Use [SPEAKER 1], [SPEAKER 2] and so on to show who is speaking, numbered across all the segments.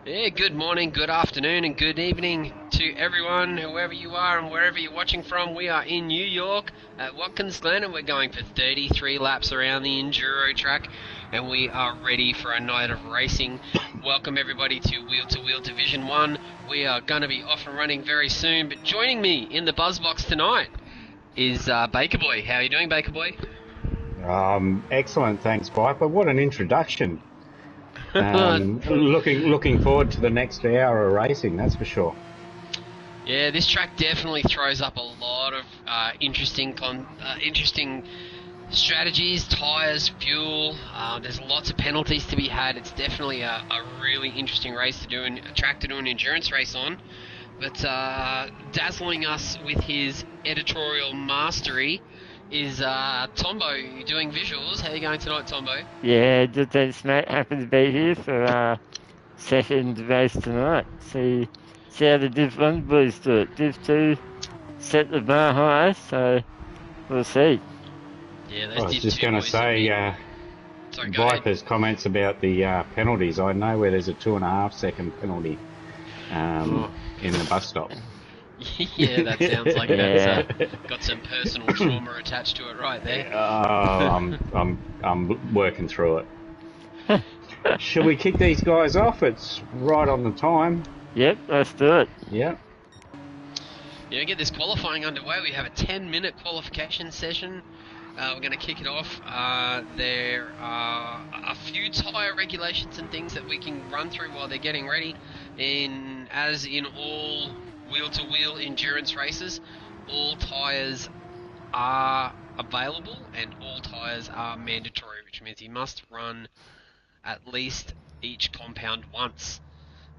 [SPEAKER 1] Yeah, good morning, good afternoon, and good evening to everyone, whoever you are and wherever you're watching from. We are in New York at Watkins Glen, and we're going for 33 laps around the Enduro track, and we are ready for a night of racing. Welcome everybody to Wheel to Wheel Division 1. We are going to be off and running very soon, but joining me in the BuzzBox tonight is Baker Boy. How are you doing, Baker Boy?
[SPEAKER 2] Excellent, thanks, Piper. What an introduction. Looking forward to the next hour of racing, that's for sure.
[SPEAKER 1] Yeah, this track definitely throws up a lot of interesting strategies, tyres, fuel. There's lots of penalties to be had. It's definitely a really interesting race to do, and a track to do an endurance race on. But dazzling us with his editorial mastery is Tombo doing visuals. How are you going tonight, Tombo?
[SPEAKER 3] Yeah, thanks, mate. Happy to be here for our second race tonight. See how the Div 1 boys do it. Div 2 set the bar high, so we'll see.
[SPEAKER 1] Yeah,
[SPEAKER 2] I was just going to say, Viper's comments about the penalties. I know where there's a 2.5 second penalty in the bus stop.
[SPEAKER 1] Yeah, that sounds like that's got some personal trauma attached to it right there.
[SPEAKER 2] I'm working through it. Should we kick these guys off? It's right on the time.
[SPEAKER 3] Yep, let's do it.
[SPEAKER 2] Yep.
[SPEAKER 1] Yeah, get this qualifying underway. We have a 10-minute qualification session. We're going to kick it off. There are a few tyre regulations and things that we can run through while they're getting ready. As in all wheel-to-wheel endurance races, all tyres are available and all tyres are mandatory, which means you must run at least each compound once,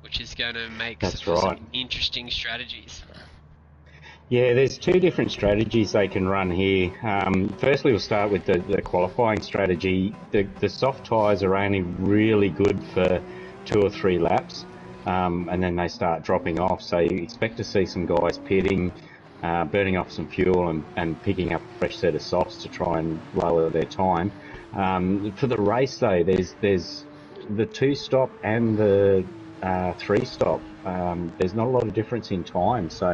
[SPEAKER 1] which is going to make some interesting strategies.
[SPEAKER 2] Yeah, there's two different strategies they can run here. Firstly, we'll start with the qualifying strategy. The soft tyres are only really good for 2 or 3 laps, and then they start dropping off. So you expect to see some guys pitting, burning off some fuel and picking up a fresh set of softs to try and lower their time. For the race, though, there's the 2-stop and the 3-stop. There's not a lot of difference in time, so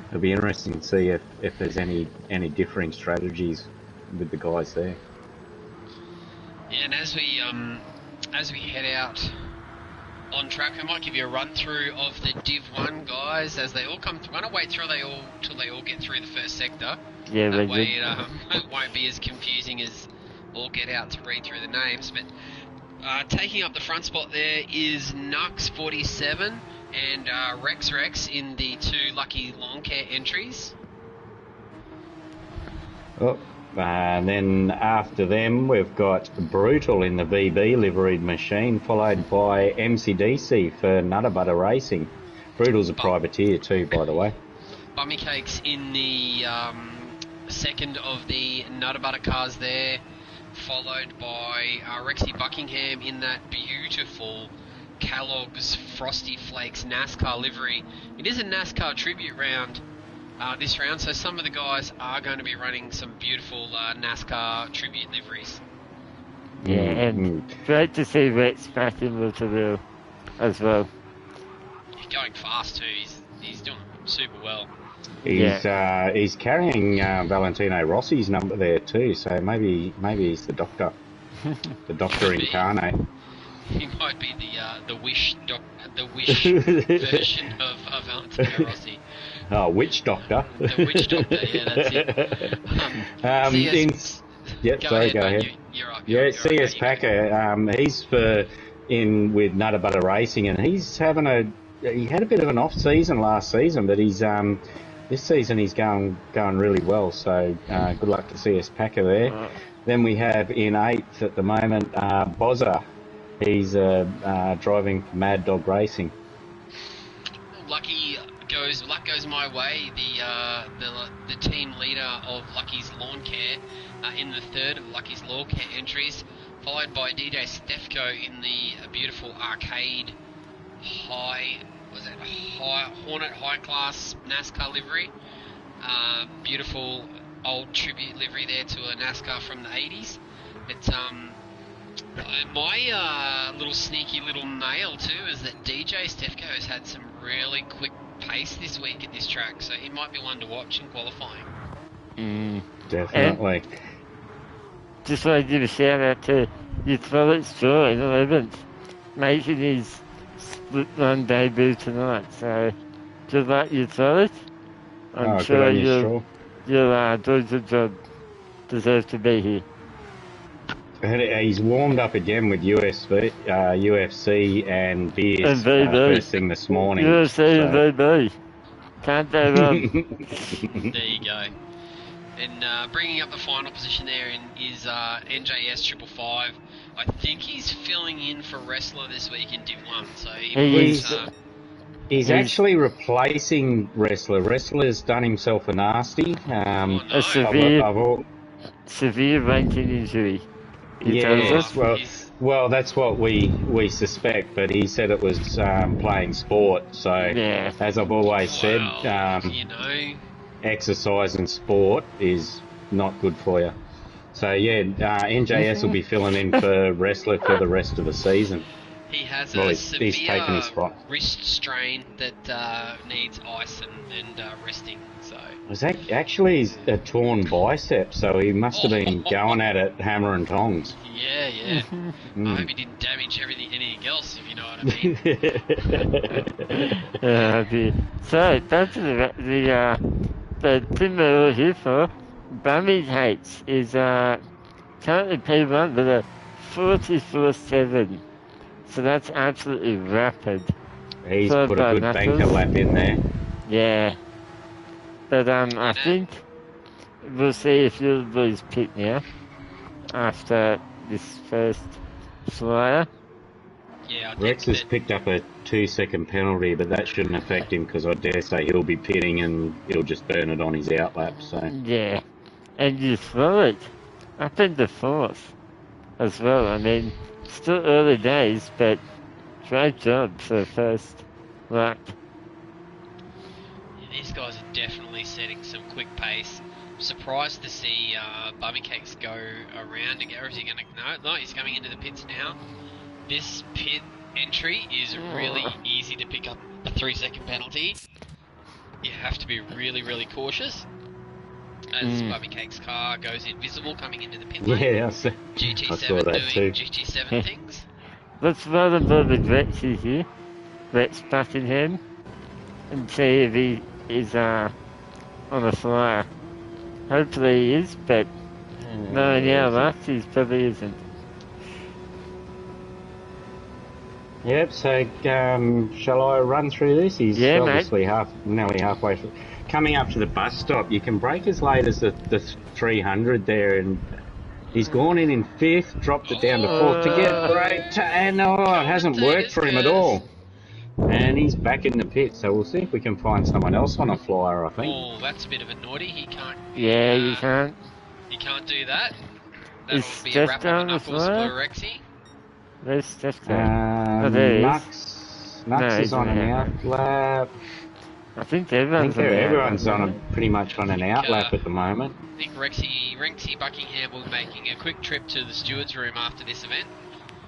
[SPEAKER 2] it'll be interesting to see if there's any differing strategies with the guys there.
[SPEAKER 1] Yeah, and as we head out on track, we might give you a run through of the Div 1 guys as they all come through. I'm going to wait till they all get through the first sector.
[SPEAKER 3] Yeah,
[SPEAKER 1] that way it won't be as confusing as all get out to read through the names. But taking up the front spot there is Nux 47 and Rex in the 2 Lucky Lawn Care entries.
[SPEAKER 2] And then after them, we've got Brutal in the VB liveried machine, followed by MCDC for Nutter Butter Racing. Brutal's a privateer too, by the way.
[SPEAKER 1] Bummy Cakes in the second of the Nutter Butter cars there, followed by Rexy Buckingham in that beautiful Kellogg's Frosty Flakes NASCAR livery. It is a NASCAR tribute round this round, so some of the guys are going to be running some beautiful NASCAR tribute liveries.
[SPEAKER 3] Yeah, and great to see Rex back in with the wheel as well.
[SPEAKER 1] He's going fast too. He's doing super well.
[SPEAKER 2] He's carrying Valentino Rossi's number there too, so maybe he's the doctor, the doctor incarnate.
[SPEAKER 1] He might be the wish version of Valentino Rossi.
[SPEAKER 2] Oh, witch doctor.
[SPEAKER 1] The witch doctor, yeah, that's it.
[SPEAKER 2] Go ahead.
[SPEAKER 1] You're up.
[SPEAKER 2] CS Packer. He's with Nutter Butter Racing, and he had a bit of an off season last season, but he's this season he's going really well. So good luck to CS Packer there. Then we have in 8th at the moment Bozza. He's driving Mad Dog Racing.
[SPEAKER 1] Luck goes my way. The team leader of Lucky's Lawn Care in the 3rd of Lucky's Lawn Care entries, followed by DJ Stefko in the beautiful arcade Hornet high class NASCAR livery. Beautiful old tribute livery there to a NASCAR from the 80s. My little sneaky little nail too is that DJ Stefko has had some really quick pace this week at this track, so he might be one to watch in qualifying.
[SPEAKER 2] Definitely.
[SPEAKER 3] And just want to give a shout out to Uthrolit's Joy in 11th, making his split run debut tonight. So good luck, Uthrolit. I'm
[SPEAKER 2] Good
[SPEAKER 3] sure
[SPEAKER 2] on you,
[SPEAKER 3] you'll do a good job. Deserve to be here.
[SPEAKER 2] He's warmed up again with UFC and beers
[SPEAKER 3] And VB.
[SPEAKER 2] first thing this morning.
[SPEAKER 3] UFC and VB. Can't go wrong.
[SPEAKER 1] There you go. And bringing up the final position there is NJS 555. I think he's filling in for Wrestler this week in Div 1. So
[SPEAKER 2] he's actually replacing Wrestler. Wrestler's done himself a nasty.
[SPEAKER 1] no.
[SPEAKER 3] A severe ranking injury.
[SPEAKER 2] Well, that's what we suspect, but he said it was playing sport. So, as I've always said, exercise and sport is not good for you. So, NJS will be filling in for Wrestler for the rest of the season.
[SPEAKER 1] He has
[SPEAKER 2] he's taken his
[SPEAKER 1] severe
[SPEAKER 2] spot.
[SPEAKER 1] wrist strain that needs ice and resting. So
[SPEAKER 2] It was actually a torn bicep, so he must have been going at it hammer and tongs.
[SPEAKER 1] Yeah. I hope he didn't damage anything else, if you know what I mean.
[SPEAKER 3] So back to the team we're here for. Bummy Hates is currently P1 with a 44.7. So that's absolutely rapid.
[SPEAKER 2] He's put a good banker lap in there.
[SPEAKER 3] Yeah. But I think we'll see if you'll lose pick now after this first flyer.
[SPEAKER 1] Yeah,
[SPEAKER 2] Rex has picked up a 2-second penalty, but that shouldn't affect him because I dare say he'll be pitting and he'll just burn it on his outlap. So
[SPEAKER 3] yeah, and you throw it up into fourth as well. I mean, still early days, but great job for the first lap.
[SPEAKER 1] Yeah, these guys are definitely setting some quick pace. I'm surprised to see Bummy Cakes go around again. Or is he going to... No, he's coming into the pits now. This pit entry is really easy to pick up a 3-second penalty. You have to be really, really cautious. As Bummy Cake's car goes invisible coming into the pit lane.
[SPEAKER 2] yeah, I saw
[SPEAKER 1] GT7
[SPEAKER 2] that
[SPEAKER 1] doing
[SPEAKER 2] too.
[SPEAKER 1] GT7 things.
[SPEAKER 3] Let's run a bit with Rex here. Rex Buckingham. And see if he is on a flyer. Hopefully he is, but knowing our luck, he probably isn't.
[SPEAKER 2] Yep, so shall I run through this? He's obviously nearly halfway through. Coming up to the bus stop, you can brake as late as the 300 there, and he's gone in 5th, dropped it down to 4th to get brake, and it hasn't worked for him at all. And he's back in the pit, so we'll see if we can find someone else on a flyer, I think.
[SPEAKER 1] Oh, that's a bit of a naughty. He can't...
[SPEAKER 3] Yeah, you can't.
[SPEAKER 1] You can't do that.
[SPEAKER 3] Is
[SPEAKER 1] That'll be a
[SPEAKER 3] Steph
[SPEAKER 1] rap
[SPEAKER 3] down
[SPEAKER 1] on the
[SPEAKER 3] the
[SPEAKER 1] knuckles
[SPEAKER 3] flyer?
[SPEAKER 1] for Rexy.
[SPEAKER 3] Where's Steph going? There he is.
[SPEAKER 2] Nux is on an outlap.
[SPEAKER 3] I think everyone's
[SPEAKER 2] pretty much on an outlap at the moment.
[SPEAKER 1] I think Rexy Buckingham will be making a quick trip to the steward's room after this event.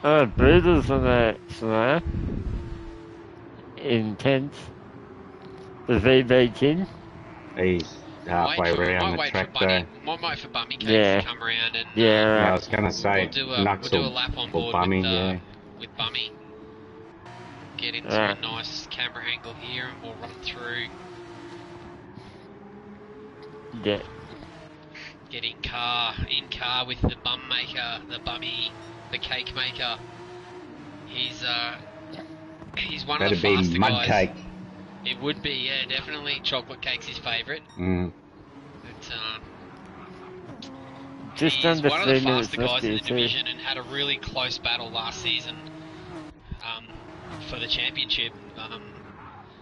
[SPEAKER 3] Oh, Bruder's on the flyer. In 10th. The VB King.
[SPEAKER 2] He's halfway around the track though.
[SPEAKER 1] Might wait for Bummy Cakes to come around and...
[SPEAKER 2] I was going to say,
[SPEAKER 1] we'll do a lap on board
[SPEAKER 2] Bummy,
[SPEAKER 1] with Bummy. Get into a nice camera angle here and we'll run through.
[SPEAKER 3] Yeah.
[SPEAKER 1] Get in car with the bum maker, the Bummy, the cake maker. He's one of the faster
[SPEAKER 2] mud
[SPEAKER 1] guys.
[SPEAKER 2] Cake.
[SPEAKER 1] It would be, yeah, definitely. Chocolate cake's his favourite.
[SPEAKER 3] Just
[SPEAKER 1] he's
[SPEAKER 3] under
[SPEAKER 1] one of
[SPEAKER 3] 3
[SPEAKER 1] the
[SPEAKER 3] minutes
[SPEAKER 1] faster guys in the
[SPEAKER 3] left here,
[SPEAKER 1] division and had a really close battle last season for the championship.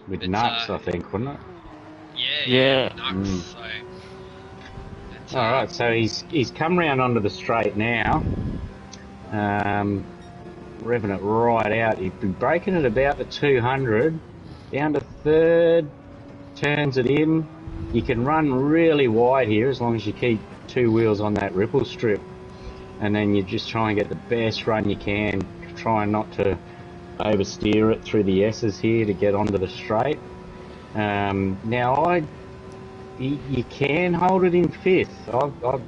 [SPEAKER 2] With Nux, I think, wasn't it?
[SPEAKER 3] Yeah.
[SPEAKER 1] Nux. So,
[SPEAKER 2] alright, so he's come round onto the straight now. Revving it right out. He's been braking at about the 200. Down to 3rd. Turns it in. You can run really wide here as long as you keep 2 wheels on that ripple strip. and then you just try and get the best run you can, try not to oversteer it through the S's here to get onto the straight. Now you can hold it in 5th.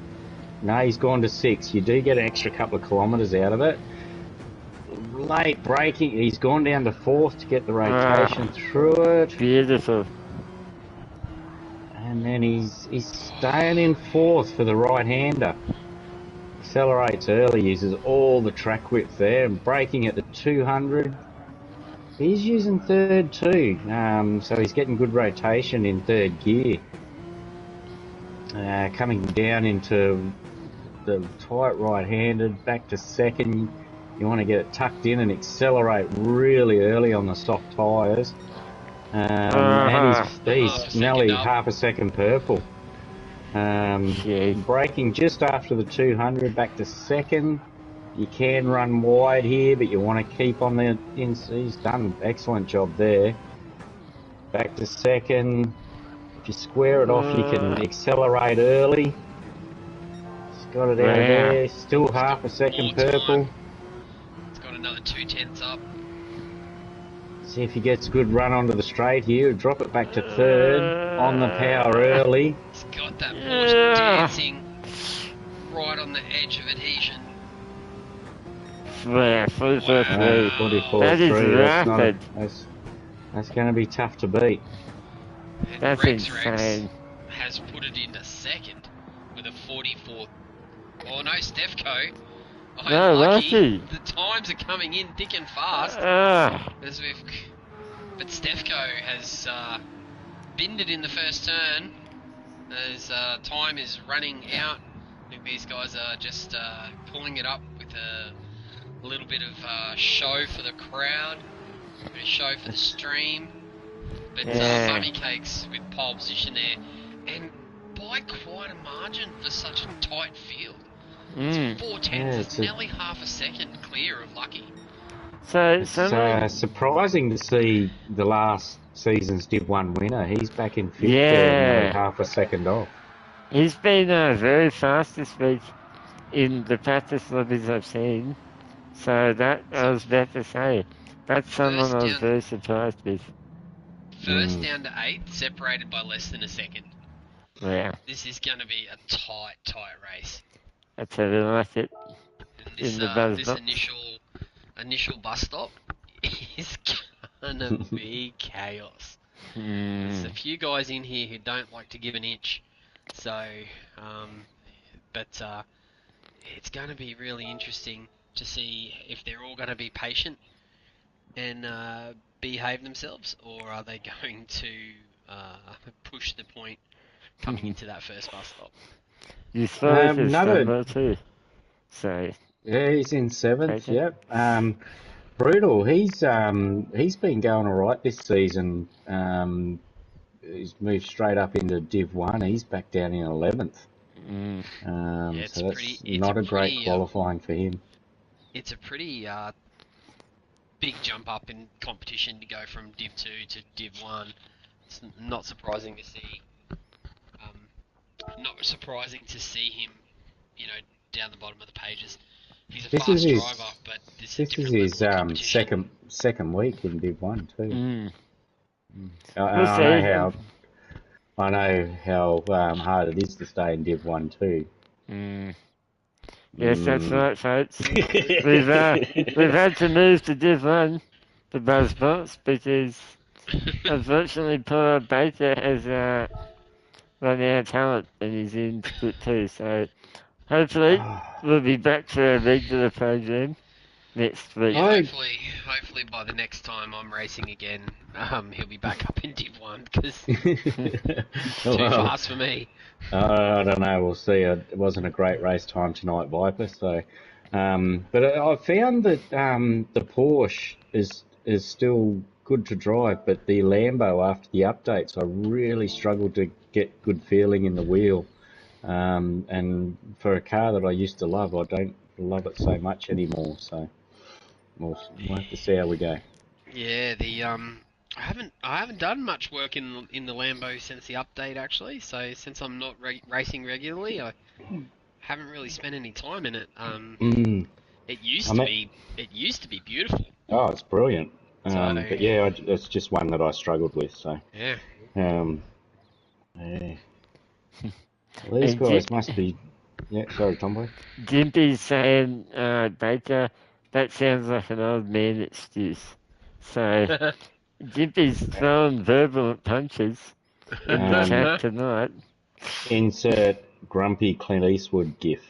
[SPEAKER 2] No, he's gone to 6th. You do get an extra couple of kilometres out of it. Late braking, he's gone down to 4th to get the rotation through it.
[SPEAKER 3] Beautiful.
[SPEAKER 2] And then he's staying in 4th for the right-hander. Accelerates early, uses all the track width there, and braking at the 200. He's using 3rd too, so he's getting good rotation in 3rd gear. Coming down into the tight right-handed, back to 2nd. You want to get it tucked in and accelerate really early on the soft tyres. And he's nearly half a second purple. Braking just after the 200, back to 2nd. You can run wide here, but you want to keep on the inside. He's done an excellent job there. Back to 2nd. If you square it off, you can accelerate early. He's got it out there. Still half a second purple.
[SPEAKER 1] It's got another 2/10 up.
[SPEAKER 2] See if he gets a good run onto the straight here. Drop it back to 3rd. On the power early.
[SPEAKER 1] He's got that Porsche dancing right on the edge of adhesion.
[SPEAKER 3] Yeah, 44.3.
[SPEAKER 2] 44.3.
[SPEAKER 3] That is rapid.
[SPEAKER 2] That's going to be tough to beat.
[SPEAKER 1] And
[SPEAKER 3] That's
[SPEAKER 1] Rex
[SPEAKER 3] insane.
[SPEAKER 1] has put it into 2nd with a 44. Oh no, Stefco. Oh,
[SPEAKER 3] No, lucky.
[SPEAKER 1] The times are coming in thick and fast. But Stefco has binned it in the first turn. As time is running out. I think these guys are just pulling it up with a little bit of show for the crowd, a show for the stream. But Mummy Cakes with pole position there, and by quite a margin for such a tight field. It's 4/10. It's nearly half a second clear of Lucky.
[SPEAKER 2] It's surprising to see the last season's Div 1 winner. He's back in 5th there, nearly half a second off.
[SPEAKER 3] He's been very fast this week in the practice lobbies I've seen. So that I was about to say. That's someone I was very surprised with.
[SPEAKER 1] First down to 8th, separated by less than a second.
[SPEAKER 3] Yeah.
[SPEAKER 1] This is going to be a tight race.
[SPEAKER 3] That's how we like it.
[SPEAKER 1] This,
[SPEAKER 3] in the BuzzBox.
[SPEAKER 1] This initial bus stop is going to be chaos. There's a few guys in here who don't like to give an inch. So, it's going to be really interesting to see if they're all going to be patient and behave themselves, or are they going to push the point coming into that first bus stop?
[SPEAKER 3] You saw his number too. So
[SPEAKER 2] yeah, he's in 7th. Yep. Brutal. He's been going all right this season. He's moved straight up into Div 1. He's back down in 11th. So that's not a great qualifying for him.
[SPEAKER 1] It's a pretty big jump up in competition to go from Div 2 to Div 1. It's not surprising to see. Not surprising to see him, down the bottom of the pages. He's a fast driver, but this is his
[SPEAKER 2] second week in Div 1 too. I know how hard it is to stay in Div 1 too.
[SPEAKER 3] Yes, that's right, folks. We've had to move to Div 1, the BuzzBox, because unfortunately poor Baker has run out of talent and he's in split 2. So hopefully we'll be back to our regular program next week.
[SPEAKER 1] Yeah, hopefully by the next time I'm racing again, he'll be back up in Div 1 because too fast for me.
[SPEAKER 2] I don't know. We'll see. It wasn't a great race time tonight, Viper. So, but I found that the Porsche is still good to drive, but the Lambo after the updates, I really struggled to get good feeling in the wheel. And for a car that I used to love, I don't love it so much anymore. So we'll have to see how we go.
[SPEAKER 1] Yeah, I haven't done much work in the Lambo since the update actually. So since I'm not racing regularly, I haven't really spent any time in it.
[SPEAKER 2] Mm.
[SPEAKER 1] It used to be beautiful.
[SPEAKER 2] Oh, it's brilliant.
[SPEAKER 1] So
[SPEAKER 2] But yeah, it's just one that I struggled with. So
[SPEAKER 1] yeah.
[SPEAKER 2] Yeah. Well, these
[SPEAKER 3] And
[SPEAKER 2] guys must be. Yeah, sorry, Tomboy.
[SPEAKER 3] Jimpy's saying, Baker, that sounds like an old man excuse. So, Jimpy's throwing verbal punches in the chat tonight.
[SPEAKER 2] Insert grumpy Clint Eastwood gif.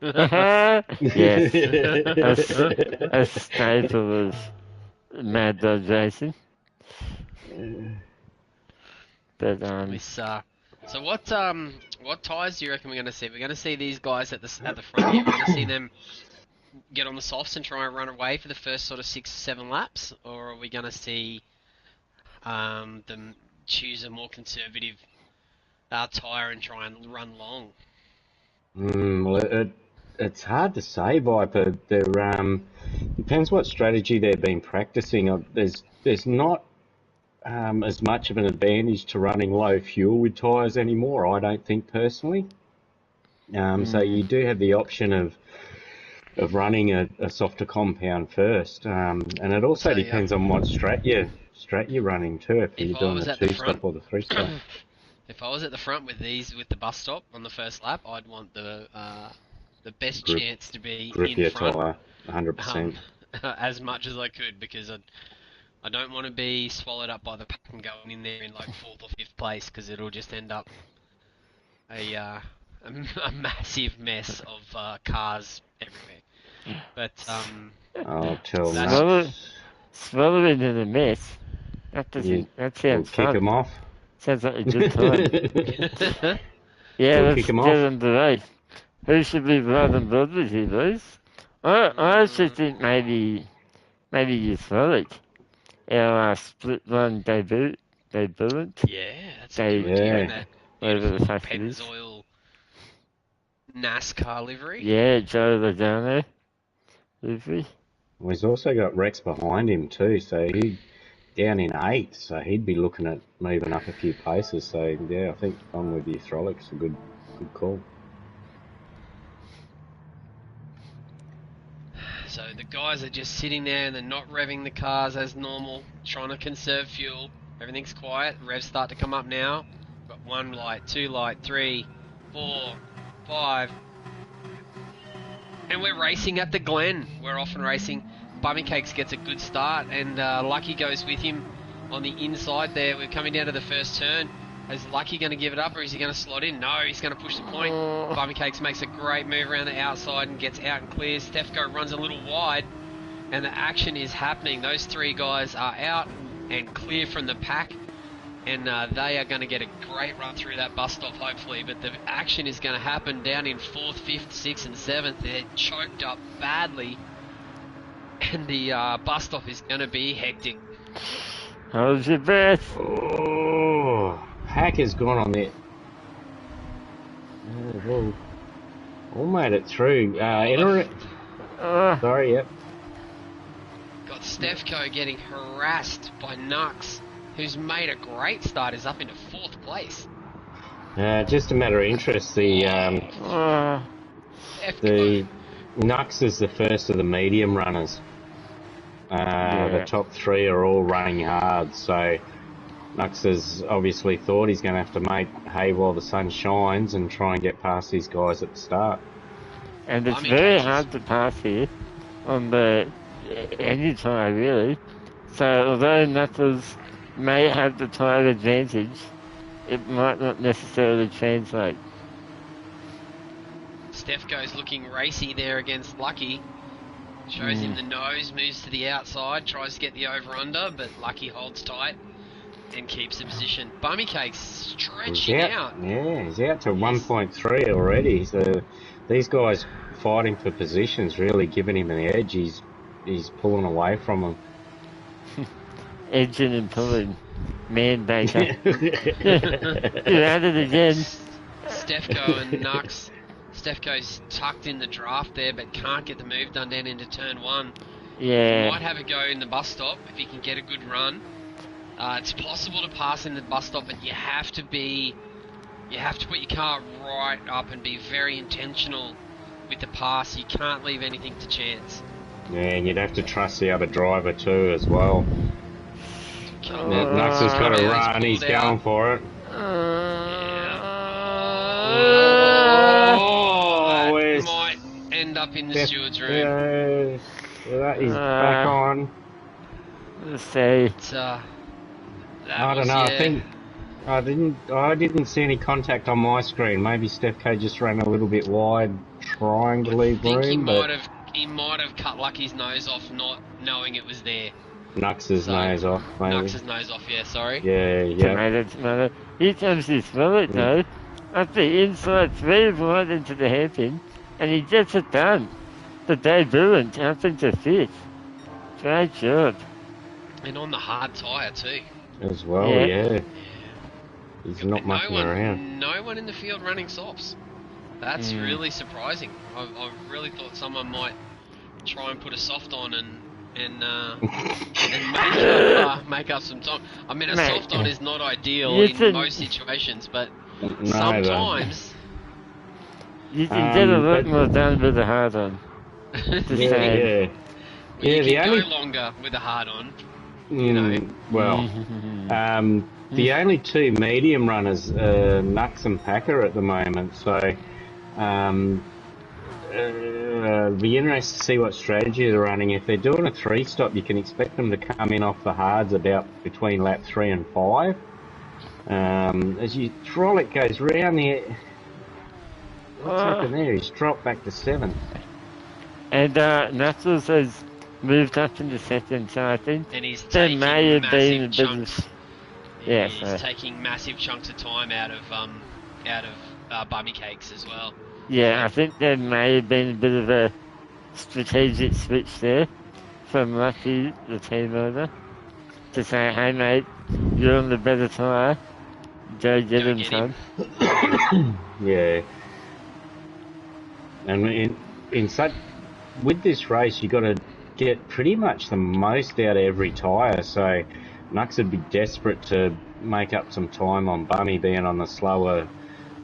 [SPEAKER 3] Yes, a staple of Mad Dog Racing. But
[SPEAKER 1] so what tyres do you reckon we're going to see? We're going to see these guys at the front here. We're going to see them get on the softs and try and run away for the first sort of 6 or 7 laps, or are we going to see them choose a more conservative tyre and try and run long?
[SPEAKER 2] Well, it's hard to say, Viper. There depends what strategy they've been practicing. There's not as much of an advantage to running low fuel with tyres anymore, I don't think, personally. So you do have the option of running a softer compound first, and it also depends on what strat you're running too. If you're doing the 2-stop or the 3-stop.
[SPEAKER 1] If I was at the front with the bus stop on the first lap, I'd want the best chance to be in front.
[SPEAKER 2] Tyre, 100%.
[SPEAKER 1] As much as I could, because I don't want to be swallowed up by the pack and going in there in like 4th or 5th place, because it'll just end up a massive mess of cars everywhere. But
[SPEAKER 2] I'll tell
[SPEAKER 3] swallowing in a mess. That doesn't. That sounds
[SPEAKER 2] fun. Kick them off.
[SPEAKER 3] Sounds like a good time. Yeah, let's get on the race. Who should be running brothers here, boys? I actually think maybe you throw it. Our split run debut.
[SPEAKER 1] Yeah, that's a good idea.
[SPEAKER 3] Whatever the fact it is.
[SPEAKER 1] Pennzoil NASCAR livery.
[SPEAKER 3] Yeah, Joe Logano livery.
[SPEAKER 2] Well, he's also got Rex behind him too, so he down in 8th, so he'd be looking at moving up a few places. So yeah, I think I'm with you, Throlic's a good call.
[SPEAKER 1] So the guys are just sitting there and they're not revving the cars as normal, trying to conserve fuel. Everything's quiet. Revs start to come up now. Got 1 light, 2 light, 3, 4, 5. And we're racing at the Glen. We're often racing. Bummy Cakes gets a good start, and Lucky goes with him on the inside there. We're coming down to the first turn. Is Lucky going to give it up, or is he going to slot in? No, he's going to push the point. Bummy Cakes makes a great move around the outside and gets out and clears. Stefko runs a little wide, and the action is happening. Those 3 guys are out and clear from the pack, and they are going to get a great run through that bus stop, hopefully. But the action is going to happen down in 4th, 5th, 6th, and 7th. They're choked up badly, and the bus stop is going to be hectic.
[SPEAKER 3] How's your breath?
[SPEAKER 2] Oh, Hack has gone on there. All made it through. Sorry, yep.
[SPEAKER 1] Got Stefko getting harassed by Nux, who's made a great start, is up into 4th place.
[SPEAKER 2] Just a matter of interest, the Nux is the first of the medium runners. The top 3 are all running hard, so Nux has obviously thought he's going to have to make hay while the sun shines and try and get past these guys at the start.
[SPEAKER 3] And it's very hard to pass here on any tyre, really. So although Knuckles may have the tyre advantage, it might not necessarily translate.
[SPEAKER 1] Stefko's looking racy there against Lucky. Shows him the nose, moves to the outside, tries to get the over-under, but Lucky holds tight and keeps the position. Bummy Cake's stretching out.
[SPEAKER 2] Yeah, he's out to 1.3 already. So these guys fighting for positions really giving him an edge. He's pulling away from them.
[SPEAKER 3] Edging and pulling. Man, Baker. You're at it again.
[SPEAKER 1] Stefko and Nux. Stefko's tucked in the draft there, but can't get the move done down into turn 1.
[SPEAKER 3] Yeah.
[SPEAKER 1] He might have a go in the bus stop if he can get a good run. It's possible to pass in the bus stop, but you have to be you have to put your car right up and be very intentional with the pass. You can't leave anything to chance.
[SPEAKER 2] Yeah, and you'd have to trust the other driver too as well. Nux has got to run, he's going for it.
[SPEAKER 1] That might end up in the steward's room.
[SPEAKER 2] That is back on.
[SPEAKER 3] Let's see.
[SPEAKER 2] I don't know. I think I didn't see any contact on my screen. Maybe Steph K just ran a little bit wide, trying to leave room.
[SPEAKER 1] He might have cut Lucky's nose off, not knowing it was there.
[SPEAKER 2] Nux's nose off, maybe.
[SPEAKER 1] Nux's nose off, yeah. Sorry.
[SPEAKER 2] Yeah.
[SPEAKER 3] Tomato. Here comes this bullet though. Up the inside 3 right into the hairpin, and he gets it done. The debutant up into 5th. Great job.
[SPEAKER 1] And on the hard tyre too.
[SPEAKER 2] As well, yeah. He's not mucking around.
[SPEAKER 1] No one in the field running softs. That's really surprising. I really thought someone might try and put a soft on and make up some time. I mean, a soft on is not ideal in most situations, but sometimes
[SPEAKER 3] you can get a lot more done with a hard on.
[SPEAKER 1] You can go longer with a hard on. You know.
[SPEAKER 2] Well, the only 2 medium runners are Nux and Packer at the moment, so be interested to see what strategy they're running. If they're doing a 3-stop, you can expect them to come in off the hards about between lap 3 and 5. As your Trolloc goes round there, what's happened there? He's dropped back to 7th.
[SPEAKER 3] And Knuckles has moved up in the 2nd, so I think
[SPEAKER 1] and he's
[SPEAKER 3] there may have been a bit
[SPEAKER 1] chunks.
[SPEAKER 3] of...
[SPEAKER 1] He's taking massive chunks of time out of bummy cakes as well.
[SPEAKER 3] Yeah, I think there may have been a bit of a strategic switch there from Lucky, the team owner, to say, hey mate, you're on the better tyre, go get him, son.
[SPEAKER 2] Yeah. And with this race, you got to get pretty much the most out of every tyre, so Nux would be desperate to make up some time on Bummy being on the slower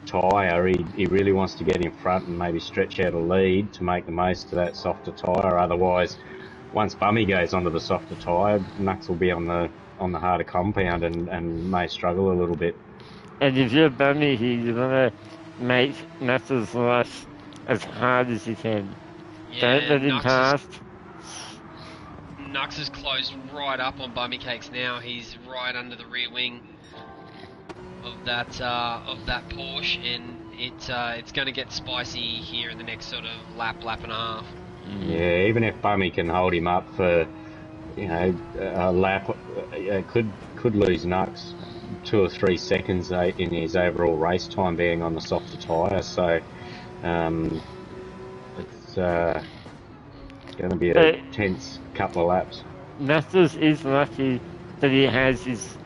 [SPEAKER 2] tyre. He really wants to get in front and maybe stretch out a lead to make the most of that softer tyre. Otherwise, once Bummy goes onto the softer tyre, Nux will be on the harder compound and may struggle a little bit.
[SPEAKER 3] And if you're Bummy here, you want to make Nux's life as hard as you can.
[SPEAKER 1] Yeah,
[SPEAKER 3] don't let him pass.
[SPEAKER 1] Nux is closed right up on Bummy Cakes now. He's right under the rear wing of that Porsche, and it's going to get spicy here in the next sort of lap and a half.
[SPEAKER 2] Yeah, even if Bummy can hold him up for a lap, could lose Nux 2 or 3 seconds in his overall race time being on the softer tyre. So it's going to be a tense couple of laps.
[SPEAKER 3] Knuckles is lucky that he has his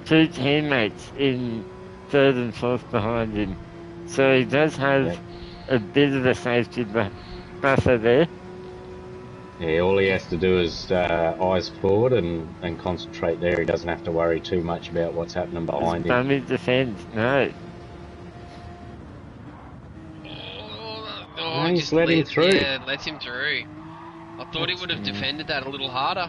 [SPEAKER 3] 2 teammates in 3rd and 4th behind him. So he does have a bit of a safety buffer there.
[SPEAKER 2] Yeah, all he has to do is eyes forward and concentrate there. He doesn't have to worry too much about what's happening behind him.
[SPEAKER 3] Bummy defends, no.
[SPEAKER 2] Just let him through.
[SPEAKER 1] Yeah, lets him through. I thought he would have defended that a little harder,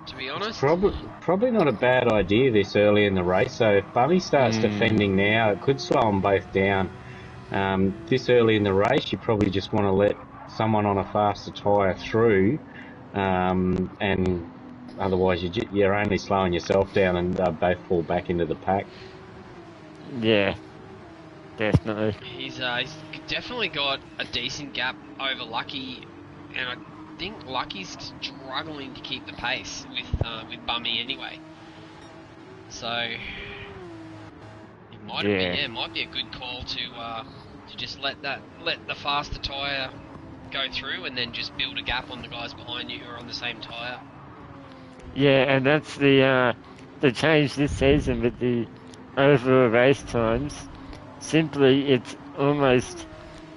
[SPEAKER 1] to be honest.
[SPEAKER 2] Probably not a bad idea this early in the race. So if Bummy starts defending now, it could slow them both down. This early in the race, you probably just want to let someone on a faster tyre through, and otherwise you're only slowing yourself down and both fall back into the pack.
[SPEAKER 3] Yeah, definitely.
[SPEAKER 1] He's definitely got a decent gap over Lucky, and I think Lucky's struggling to keep the pace with Bummy anyway. So it might be a good call to just let the faster tyre go through and then just build a gap on the guys behind you who are on the same tyre.
[SPEAKER 3] Yeah, and that's the change this season with the overall race times. Simply, it's almost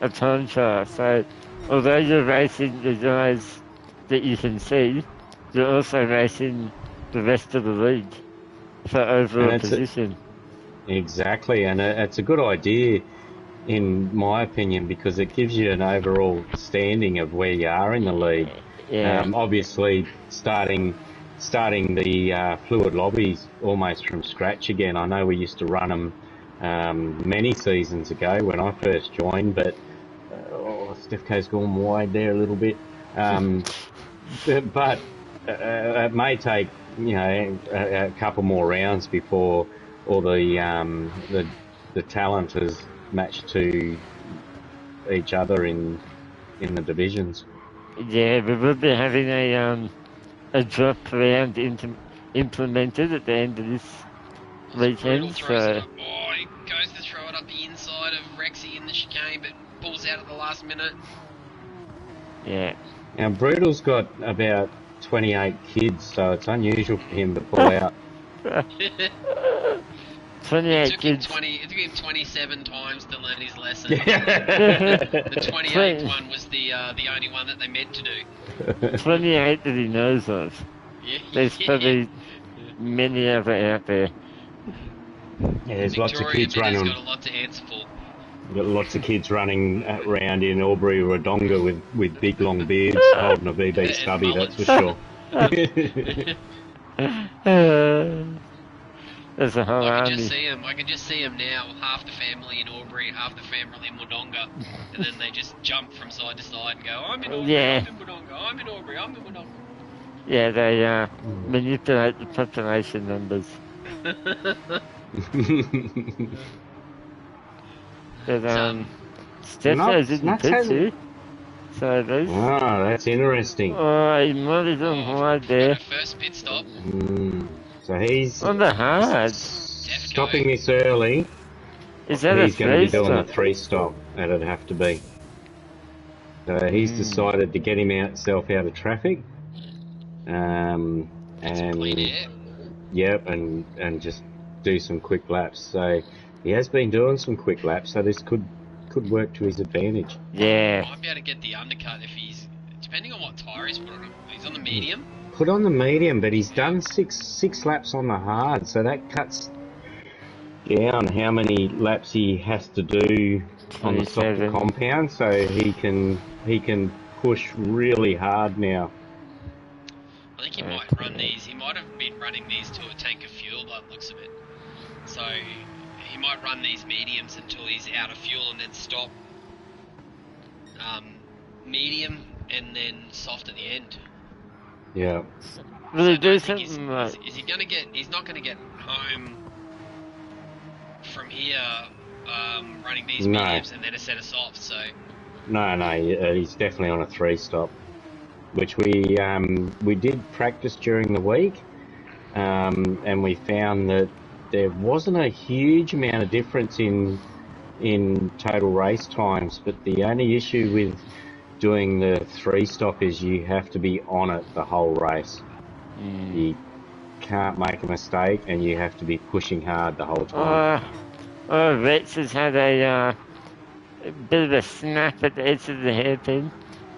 [SPEAKER 3] a time trial. So, although you're racing the guys that you can see, you're also racing the rest of the league for overall position.
[SPEAKER 2] Exactly, and it's a good idea, in my opinion, because it gives you an overall standing of where you are in the league.
[SPEAKER 3] Yeah.
[SPEAKER 2] Obviously, starting the fluid lobbies almost from scratch again. I know we used to run them many seasons ago when I first joined, but Stefco's gone wide there a little bit. But it may take a couple more rounds before all the talent is matched to each other in the divisions.
[SPEAKER 3] Yeah, we will be having a drop round implemented at the end of this
[SPEAKER 1] Brutal
[SPEAKER 3] weekend.
[SPEAKER 1] throws it
[SPEAKER 3] So
[SPEAKER 1] up. Oh, he goes to throw it up the inside of Rexy in the chicane, but pulls out at the last minute.
[SPEAKER 3] yeah.
[SPEAKER 2] Now Brutal's got about 28 kids, so it's unusual for him to pull out.
[SPEAKER 3] 28
[SPEAKER 1] It
[SPEAKER 3] kids.
[SPEAKER 1] took him 27 times to learn his lesson.
[SPEAKER 2] Yeah.
[SPEAKER 1] The 28th one was the only one that they meant to do.
[SPEAKER 3] 28 that he knows of.
[SPEAKER 1] Yeah,
[SPEAKER 3] There's probably many other out there.
[SPEAKER 2] Yeah, there's lots of kids
[SPEAKER 1] Victoria
[SPEAKER 2] running.
[SPEAKER 1] got a lot to answer for.
[SPEAKER 2] Got lots of kids running around in Albury Wodonga with big long beards holding a VB
[SPEAKER 1] And
[SPEAKER 2] stubby, that's for sure.
[SPEAKER 3] There's a whole
[SPEAKER 1] I
[SPEAKER 3] army.
[SPEAKER 1] can just see him now. Half the family in Albury, half the family in Wodonga, and then they just jump from side to side and go, "I'm in Albury,
[SPEAKER 3] Yeah.
[SPEAKER 1] I'm in Wodonga, I'm in Albury, I'm in Wodonga."
[SPEAKER 3] Yeah, they manipulate the population numbers. But Steph didn't
[SPEAKER 2] not
[SPEAKER 3] pitch
[SPEAKER 2] so-
[SPEAKER 3] you. So those.
[SPEAKER 2] Ah, that's interesting.
[SPEAKER 3] Oh, he might have done hard there.
[SPEAKER 1] First pit stop.
[SPEAKER 2] So he's
[SPEAKER 3] On the hard.
[SPEAKER 2] stopping this early.
[SPEAKER 3] Is that a
[SPEAKER 2] He's going to be doing the
[SPEAKER 3] stop?
[SPEAKER 2] 3-stop. That'd have to be. So he's decided to get himself out of traffic.
[SPEAKER 1] Clean
[SPEAKER 2] And
[SPEAKER 1] air.
[SPEAKER 2] yep, and just do some quick laps. So he has been doing some quick laps. So this could work to his advantage.
[SPEAKER 3] Yeah.
[SPEAKER 1] Might be able to get the undercut if he's, depending on what tyre he's put on him. He's on the medium.
[SPEAKER 2] Put on the medium, but he's done six laps on the hard, so that cuts down how many laps he has to do on the soft
[SPEAKER 3] 27.
[SPEAKER 2] compound. So he can push really hard now.
[SPEAKER 1] I think he might run these. He might have been running these to a tank of fuel by the looks of it. So he might run these mediums until he's out of fuel and then stop. Medium and then soft at the end.
[SPEAKER 2] Yeah.
[SPEAKER 3] Will he
[SPEAKER 1] I
[SPEAKER 3] do
[SPEAKER 1] don't think
[SPEAKER 3] something like?
[SPEAKER 1] is he gonna get? He's not gonna get home from here running these
[SPEAKER 2] No.
[SPEAKER 1] mediums and then a set of softs. So
[SPEAKER 2] No, he's definitely on a 3-stop, which we did practice during the week, and we found that there wasn't a huge amount of difference in total race times, but the only issue with doing the 3-stop is you have to be on it the whole race. You can't make a mistake, and you have to be pushing hard the whole time.
[SPEAKER 3] Rex has had a bit of a snap at the edge of the hairpin.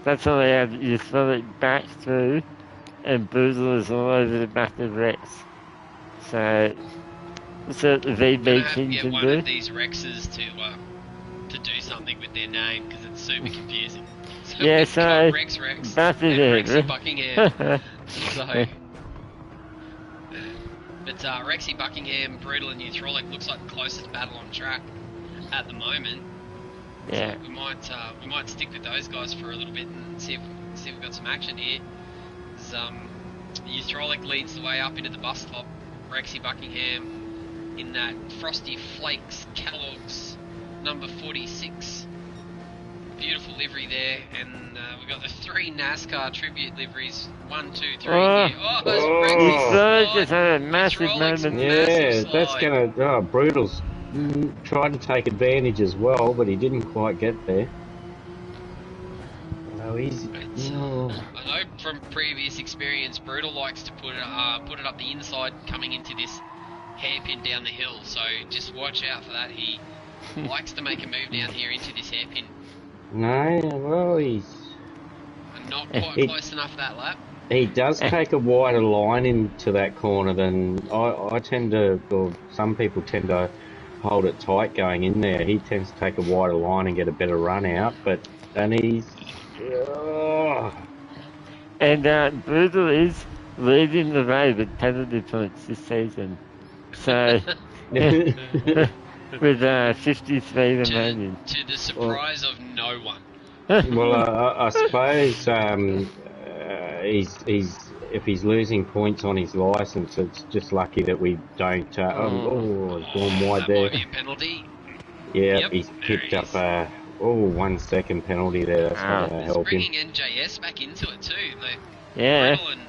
[SPEAKER 3] That's all they have. You throw it back through, and Boozle is all over the back of Rex. So, that's what the
[SPEAKER 1] gonna
[SPEAKER 3] VB
[SPEAKER 1] have to
[SPEAKER 3] King
[SPEAKER 1] get
[SPEAKER 3] can
[SPEAKER 1] one
[SPEAKER 3] do.
[SPEAKER 1] of these Rexes to do something with their name because it's super confusing. So
[SPEAKER 3] Yeah,
[SPEAKER 1] we've
[SPEAKER 3] so,
[SPEAKER 1] got Rex,
[SPEAKER 3] that's
[SPEAKER 1] and
[SPEAKER 3] it,
[SPEAKER 1] Rexy
[SPEAKER 3] right?
[SPEAKER 1] Buckingham. So, but Rexy Buckingham, Brutal and Neutralic looks like the closest battle on track at the moment.
[SPEAKER 3] Yeah.
[SPEAKER 1] So we might stick with those guys for a little bit and see if we've got some action here. Neutralic leads the way up into the bus stop. Rexy Buckingham in that Frosty Flakes Kellogg's number 46. Beautiful livery there, and we've got the 3 NASCAR tribute liveries. 1, 2, 3
[SPEAKER 3] Oh.
[SPEAKER 1] here. Oh, there's
[SPEAKER 2] Oh.
[SPEAKER 1] Rexy's
[SPEAKER 3] So
[SPEAKER 1] slide.
[SPEAKER 3] just had a massive
[SPEAKER 1] Neutralic's
[SPEAKER 3] moment.
[SPEAKER 2] Yeah,
[SPEAKER 1] massive
[SPEAKER 2] that's
[SPEAKER 1] slide.
[SPEAKER 2] gonna. Brutal's tried to take advantage as well, but he didn't quite get there. No, he's. Oh.
[SPEAKER 1] I know from previous experience, Brutal likes to put it up the inside coming into this hairpin down the hill. So just watch out for that. He likes to make a move down here into this hairpin.
[SPEAKER 2] No, well, he's.
[SPEAKER 1] And not quite
[SPEAKER 2] It-
[SPEAKER 1] close enough that lap.
[SPEAKER 2] He does take a wider line into that corner than I tend to, or some people tend to hold it tight going in there. He tends to take a wider line and get a better run out, and he's...
[SPEAKER 3] And Brutal is leading the way with penalty points this season. So, with 53 remaining.
[SPEAKER 1] To the surprise of no one.
[SPEAKER 2] Well, I suppose he's if he's losing points on his licence, it's just lucky that we don't. He's gone wide
[SPEAKER 1] that
[SPEAKER 2] there.
[SPEAKER 1] might be a penalty.
[SPEAKER 2] Yeah,
[SPEAKER 1] Yep,
[SPEAKER 2] he's picked
[SPEAKER 1] there
[SPEAKER 2] up a 1 second penalty there. That's not going to help him.
[SPEAKER 1] Bringing NJS back into it too.
[SPEAKER 3] Yeah.
[SPEAKER 1] Riddle and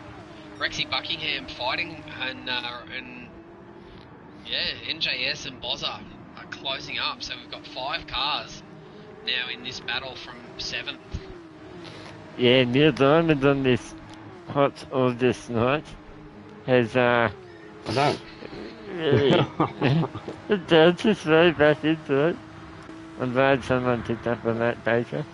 [SPEAKER 1] Rexy Buckingham fighting, and NJS and Bozza are closing up. So we've got 5 cars now in this battle from 7th.
[SPEAKER 3] Yeah, Neil Diamond on this hot August night has
[SPEAKER 2] I don't.
[SPEAKER 3] really down to throw back into it. I'm glad someone picked up on that, Baker.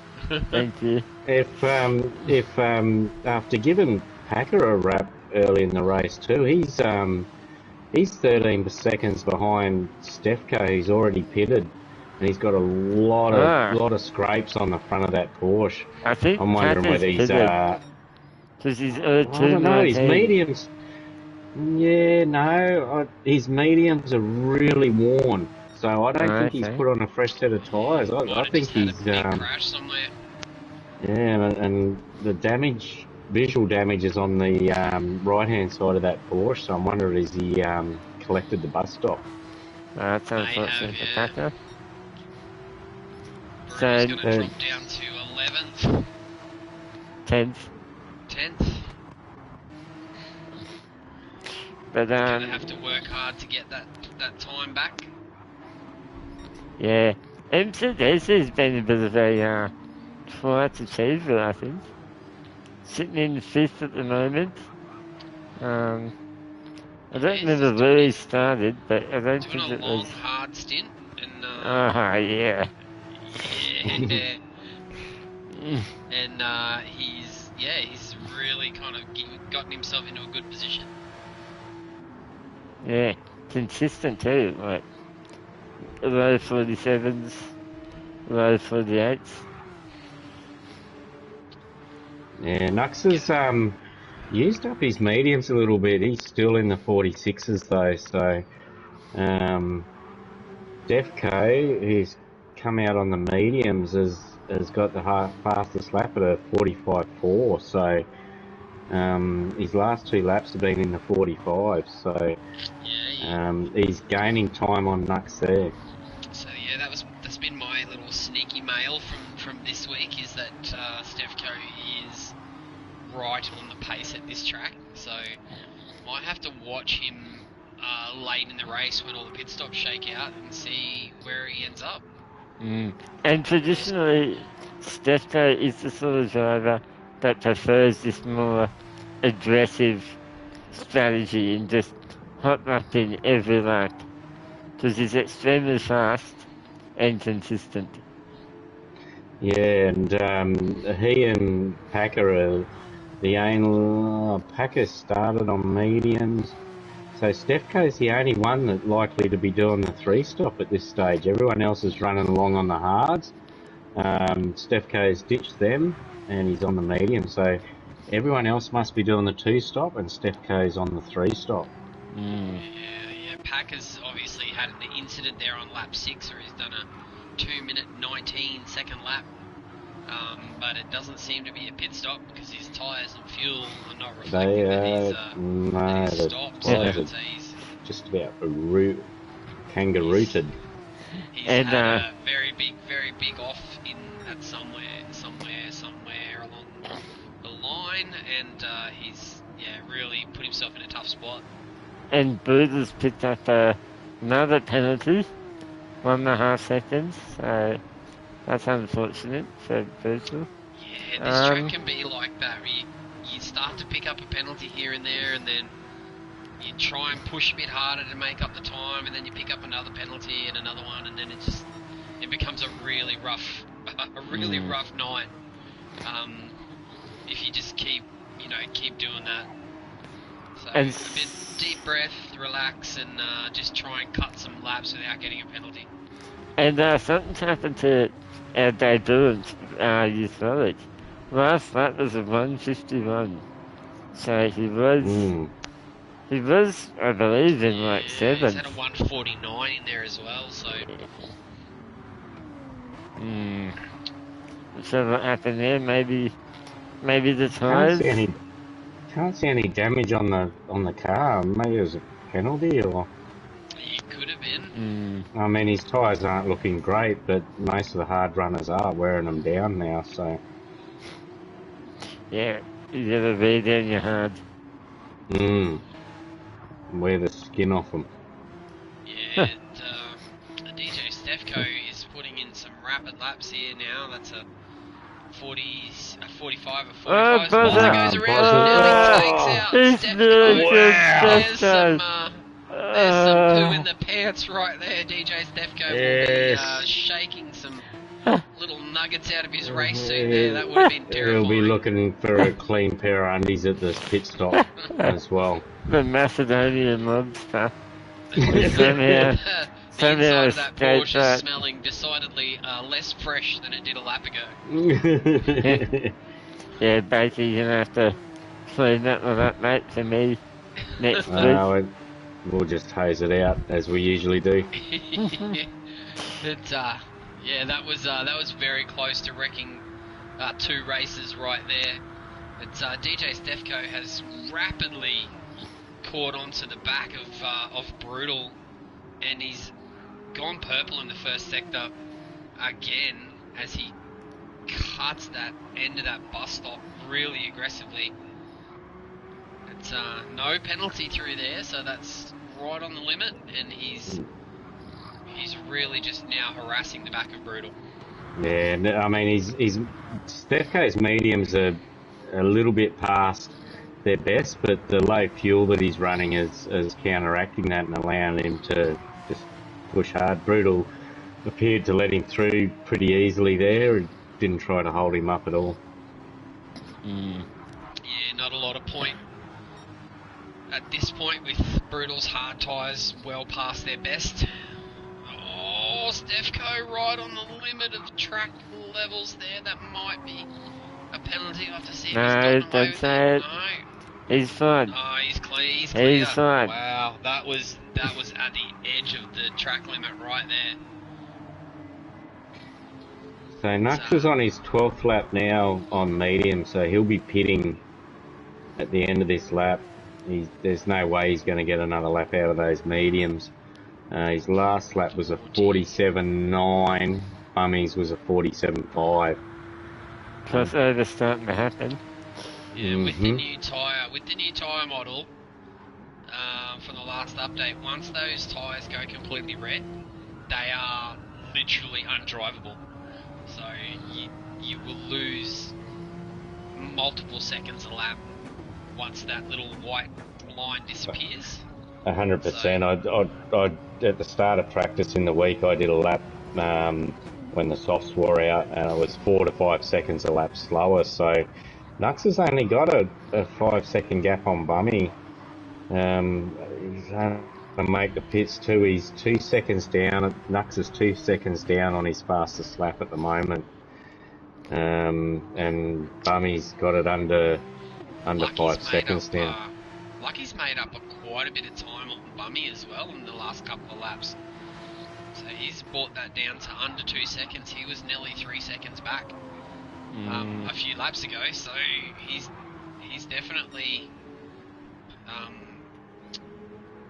[SPEAKER 3] Thank you.
[SPEAKER 2] If after giving Packer a rap early in the race too, he's 13 seconds behind Stefko. He's already pitted, and he's got a lot of scrapes on the front of that Porsche.
[SPEAKER 3] I think
[SPEAKER 2] I'm wondering whether he's
[SPEAKER 3] because he's
[SPEAKER 2] I don't know, his mediums. Yeah, no, his mediums are really worn, so I don't think he's put on a fresh set of tyres. I think he's
[SPEAKER 1] crash somewhere.
[SPEAKER 2] Yeah, and the visual damage is on the right-hand side of that Porsche, so I'm wondering is he collected the bus stop.
[SPEAKER 3] That's unfortunate for Packer.
[SPEAKER 1] Bruno's going to drop down to 11th.
[SPEAKER 3] 10th. But
[SPEAKER 1] going to have to work hard to get that time back.
[SPEAKER 3] Yeah, Mercedes has been a bit of a flight achiever, I think. Sitting in 5th at the moment. I don't remember where he started, but I don't think it was...
[SPEAKER 1] Doing a long, hard stint. And,
[SPEAKER 3] yeah.
[SPEAKER 1] Yeah. And he's really kind of gotten himself into a good position.
[SPEAKER 3] Yeah, consistent too, like low 47s, low 48s.
[SPEAKER 2] Yeah, Nux has used up his mediums a little bit. He's still in the 46s though, so Defco, who's come out on the mediums, has got the fastest lap at a 45.4, so his last 2 laps have been in the 45, so he's gaining time on Nux there.
[SPEAKER 1] So yeah, that's been my little sneaky mail from this week, is that Stefco is right on the pace at this track, so might have to watch him late in the race when all the pit stops shake out and see where he ends up.
[SPEAKER 3] And traditionally, Stefco is the sort of driver that prefers this more aggressive strategy and just hot lapping every lap, because he's extremely fast and consistent.
[SPEAKER 2] Yeah, and he and Packer are the only... Packer started on mediums, so Stefco's the only one that's likely to be doing the 3-stop at this stage. Everyone else is running along on the hards. Stefco's ditched them, and he's on the medium, so everyone else must be doing the 2-stop, and Stefco's on the 3-stop.
[SPEAKER 1] Yeah, Packer's obviously had an incident there on lap 6, where he's done a 2-minute 19-second lap, but it doesn't seem to be a pit stop because his tyres and fuel are not reflecting that he's stopped. So he's
[SPEAKER 2] just about kangarooted.
[SPEAKER 1] He's had a very big off in at somewhere along the line, and he's really put himself in a tough spot.
[SPEAKER 3] And Bruder's picked up another penalty, 1.5 seconds, so that's unfortunate for Bruder.
[SPEAKER 1] Yeah, this track can be like that. You start to pick up a penalty here and there, and then you try and push a bit harder to make up the time, and then you pick up another penalty and another one, and then it becomes a really rough night. If you just keep doing that. So
[SPEAKER 3] And
[SPEAKER 1] a bit deep breath, relax, and just try and cut some laps without getting a penalty.
[SPEAKER 3] And something's happened to our debutant youth village. Last lap was a 151. So he was, I believe, in like
[SPEAKER 1] He's
[SPEAKER 3] seventh.
[SPEAKER 1] had a 149 in there as well, so...
[SPEAKER 3] So what happened there? Maybe the tyres.
[SPEAKER 2] Can't see any damage on the car. Maybe it was a penalty, or
[SPEAKER 1] It could have been.
[SPEAKER 2] I mean, his tyres aren't looking great, but most of the hard runners are wearing them down now. So
[SPEAKER 3] Yeah, you gotta wear down your hard.
[SPEAKER 2] Wear the skin off them.
[SPEAKER 1] Yeah, DJ Stefko is putting in some rapid laps here now. That's a 45, a 45. Bozza goes around and now he takes out Stefko. There's some poo in the pants right there. DJ Stefko will be shaking some little nuggets out of his race suit there. That would have been terrifying.
[SPEAKER 2] He'll be looking for a clean pair of undies at the pit stop as well.
[SPEAKER 3] The Macedonian lobster.
[SPEAKER 1] The inside of that Porsche is smelling decidedly less fresh than it did a lap ago.
[SPEAKER 3] Yeah, Bakey, you're gonna have to clean that one up, mate, for me next week.
[SPEAKER 2] We'll just hose it out as we usually do.
[SPEAKER 1] Yeah, that was very close to wrecking 2 races right there. DJ Stefko has rapidly caught onto the back of Brutal, and he's gone purple in the first sector again as he cuts that end of that bus stop really aggressively. It's no penalty through there, so that's right on the limit, and he's really just now harassing the back of Brutal.
[SPEAKER 2] Yeah, I mean, Stefko's mediums are a little bit past their best, but the low fuel that he's running is counteracting that and allowing him to just push hard. Brutal appeared to let him through pretty easily there and didn't try to hold him up at all.
[SPEAKER 1] Yeah, not a lot of point at this point with Brutal's hard tyres well past their best. Oh, Stefko right on the limit of track levels there. That might be a penalty. I'll have to see if he's gotten away with it. No.
[SPEAKER 3] He's fine.
[SPEAKER 1] Oh, he's clear. He's clear.
[SPEAKER 3] He's fine.
[SPEAKER 1] Wow, that was at the edge of the track limit right there.
[SPEAKER 2] So Nux is on his 12th lap now on medium, so he'll be pitting at the end of this lap. There's no way he's going to get another lap out of those mediums. His last lap was a 47.9. Bummies was a 47.5.
[SPEAKER 3] Crossover starting to happen.
[SPEAKER 1] Yeah, with the new tyre model from the last update, once those tyres go completely red, they are literally undrivable. So you will lose multiple seconds a lap once that little white line disappears.
[SPEAKER 2] 100%. I at the start of practice in the week, I did a lap when the softs wore out, and it was 4 to 5 seconds a lap slower. So Nux has only got a 5-second gap on Bummy. He's going to make the pits too. He's 2 seconds down. Nux is 2 seconds down on his fastest lap at the moment. And Bummy's got it under 5 seconds down.
[SPEAKER 1] Lucky's made up quite a bit of time on Bummy as well in the last couple of laps. So he's brought that down to under 2 seconds. He was nearly 3 seconds back a few laps ago. So he's definitely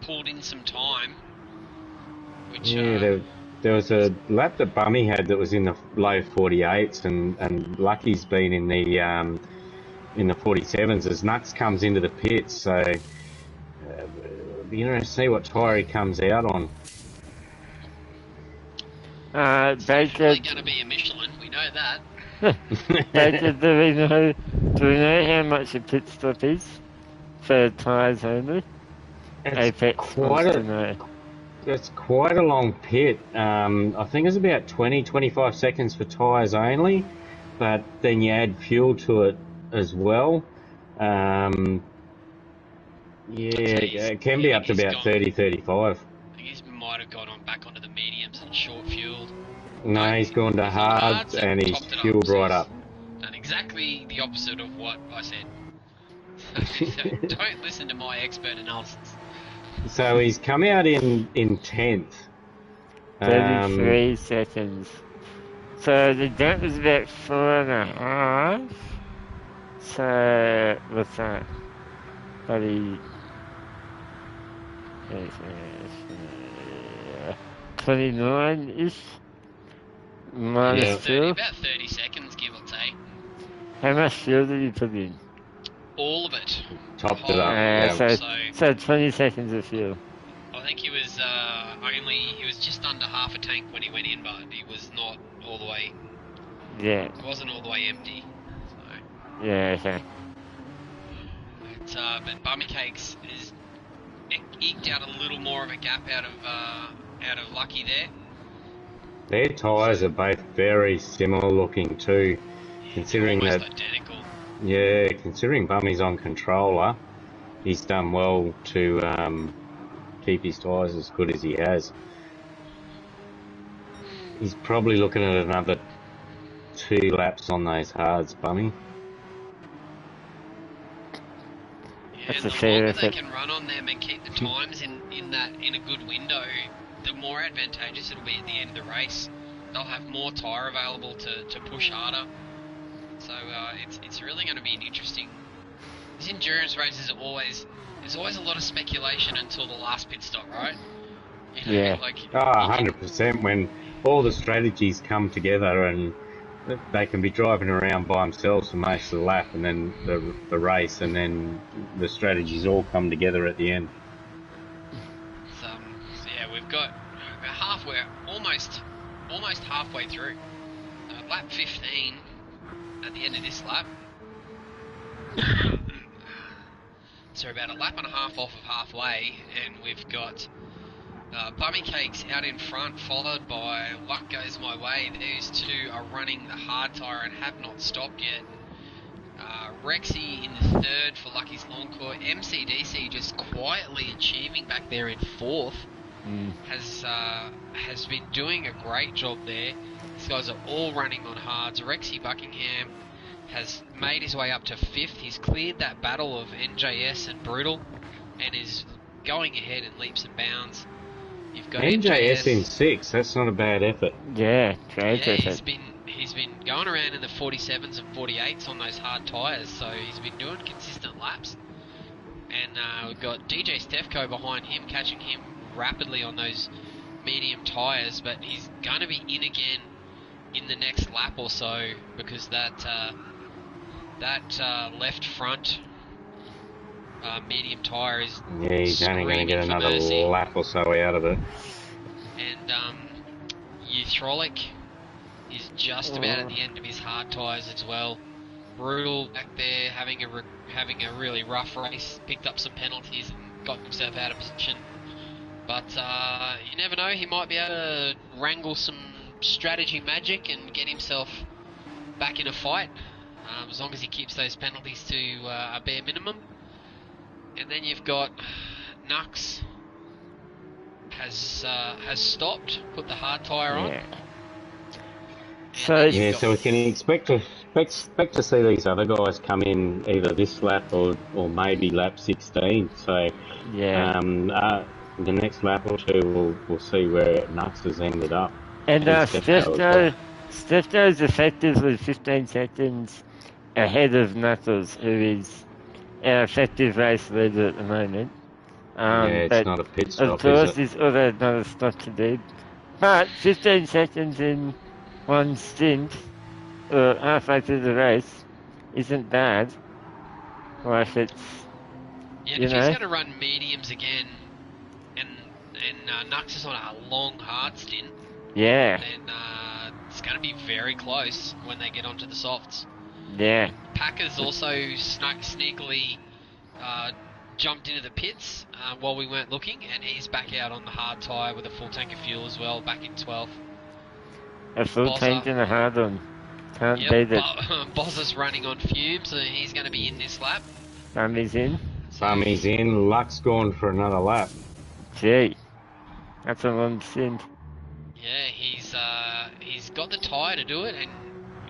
[SPEAKER 1] pulled in some time. Which
[SPEAKER 2] there was a lap that Bummy had that was in the low 48s, and Lucky's been in the 47s as Nux comes into the pits. So it'll be interesting to see what tyre he comes out on.
[SPEAKER 1] It's definitely going to be a Michelin, we know that.
[SPEAKER 3] Do we know how much a pit stop is for tyres only?
[SPEAKER 2] It's quite a long pit. I think it's about 20-25 seconds for tyres only, but then you add fuel to it as well. Yeah,
[SPEAKER 1] He's-
[SPEAKER 2] it can be
[SPEAKER 1] I
[SPEAKER 2] up to
[SPEAKER 1] think he's
[SPEAKER 2] about
[SPEAKER 1] gone-
[SPEAKER 2] 30, 35.
[SPEAKER 1] I think he might have gone on back onto the mediums and short fueled.
[SPEAKER 2] No, he's gone to
[SPEAKER 1] He's on
[SPEAKER 2] hards and he's
[SPEAKER 1] topped it up,
[SPEAKER 2] fueled
[SPEAKER 1] so
[SPEAKER 2] right
[SPEAKER 1] he's
[SPEAKER 2] up.
[SPEAKER 1] done exactly the opposite of what I said. So don't listen to my expert analysis.
[SPEAKER 2] So he's come out in 10th.
[SPEAKER 3] 33 seconds. So the gap was about 4.5. So what's that? Bloody 29-ish minus
[SPEAKER 2] Yeah.
[SPEAKER 3] fuel.
[SPEAKER 1] About 30 seconds, give or take.
[SPEAKER 3] How much fuel did you put in?
[SPEAKER 1] All of it.
[SPEAKER 2] Topped it up.
[SPEAKER 3] Uh,
[SPEAKER 2] Yeah.
[SPEAKER 3] so 20 seconds of fuel.
[SPEAKER 1] I think he was just under half a tank when he went in, but he was not all the way.
[SPEAKER 3] Yeah.
[SPEAKER 1] It wasn't all the way empty. So,
[SPEAKER 3] Yeah, okay.
[SPEAKER 1] but Bummy Cakes is eked out a little more of a gap out of Lucky there.
[SPEAKER 2] Their tyres are both very similar looking too, considering
[SPEAKER 1] Almost
[SPEAKER 2] that.
[SPEAKER 1] identical.
[SPEAKER 2] Yeah, considering Bummy's on controller, he's done well to keep his tyres as good as he has. He's probably looking at another 2 laps on those hards, Bummy.
[SPEAKER 1] Yeah,
[SPEAKER 3] That's
[SPEAKER 1] and
[SPEAKER 3] a
[SPEAKER 1] the
[SPEAKER 3] fair
[SPEAKER 1] longer they
[SPEAKER 3] effort.
[SPEAKER 1] can run on them and keep the times in a good window, the more advantageous it'll be at the end of the race. They'll have more tyre available to push harder. So it's really going to be an interesting. These endurance races there's always a lot of speculation until the last pit stop, right? You know,
[SPEAKER 3] Yeah.
[SPEAKER 1] Like,
[SPEAKER 2] Oh, 100%. When all the strategies come together and they can be driving around by themselves for most of the lap and then the race, and then the strategies all come together at the end.
[SPEAKER 1] so yeah, we've got halfway, almost halfway through. Lap 15 at the end of this lap. So about a lap and a half off of halfway, and we've got Bummy Cakes out in front, followed by Luck Goes My Way. These two are running the hard tyre and have not stopped yet. Rexy in the third for Lucky's Lawn Court. MCDC just quietly achieving back there in fourth. Has been doing a great job there. These guys are all running on hards. Rexy Buckingham has made his way up to fifth. He's cleared that battle of NJS and Brutal and is going ahead in leaps and bounds. You've got
[SPEAKER 2] NJS in 6, that's not a bad effort.
[SPEAKER 3] Yeah, great
[SPEAKER 1] Yeah,
[SPEAKER 3] effort.
[SPEAKER 1] he's been going around in the 47s and 48s on those hard tyres, so he's been doing consistent laps. And we've got DJ Stefko behind him, catching him rapidly on those medium tyres, but he's going to be in again in the next lap or so, because that left front medium tyre is
[SPEAKER 2] Yeah, he's only going to get
[SPEAKER 1] screaming for
[SPEAKER 2] another
[SPEAKER 1] mercy.
[SPEAKER 2] lap or so out of it.
[SPEAKER 1] And Euthrolic is just about at the end of his hard tyres as well. Brutal back there, having a really rough race, picked up some penalties and got himself out of position. But you never know, he might be able to wrangle some strategy magic and get himself back in a fight, as long as he keeps those penalties to a bare minimum. And then you've got Nux has stopped, put the hard tyre on.
[SPEAKER 3] Yeah.
[SPEAKER 1] And
[SPEAKER 3] So-
[SPEAKER 1] then you've
[SPEAKER 2] Yeah,
[SPEAKER 1] got-
[SPEAKER 2] so we can expect to see these other guys come in either this lap or maybe lap 16. So
[SPEAKER 3] Yeah.
[SPEAKER 2] the next lap or two, we'll see where Nux has ended up.
[SPEAKER 3] And
[SPEAKER 2] Stefko
[SPEAKER 3] Stefko's effectively 15 seconds ahead of Knuckles, who is our effective race leader at the moment.
[SPEAKER 2] Yeah, it's
[SPEAKER 3] but
[SPEAKER 2] not a pit
[SPEAKER 3] of
[SPEAKER 2] stop,
[SPEAKER 3] course,
[SPEAKER 2] is it?
[SPEAKER 3] it's other not a stop to do. But 15 seconds in one stint, or halfway through the race, isn't bad. Like it's,
[SPEAKER 1] Yeah,
[SPEAKER 3] you
[SPEAKER 1] if he's
[SPEAKER 3] know.
[SPEAKER 1] going to run mediums again, and Nux is on a long hard stint,
[SPEAKER 3] yeah,
[SPEAKER 1] then it's going to be very close when they get onto the softs.
[SPEAKER 3] yeah.
[SPEAKER 1] Packers also sneakily jumped into the pits while we weren't looking, and he's back out on the hard tyre with a full tank of fuel as well, back in 12th.
[SPEAKER 3] A full
[SPEAKER 1] Bozza.
[SPEAKER 3] tank and a hard one. Can't beat it.
[SPEAKER 1] Bozza's running on fumes, and he's going to be in this lap.
[SPEAKER 3] Bummy's in.
[SPEAKER 2] Bummy's in. Luck's gone for another lap.
[SPEAKER 3] Gee, that's a long stint.
[SPEAKER 1] Yeah, he's got the tyre to do it, and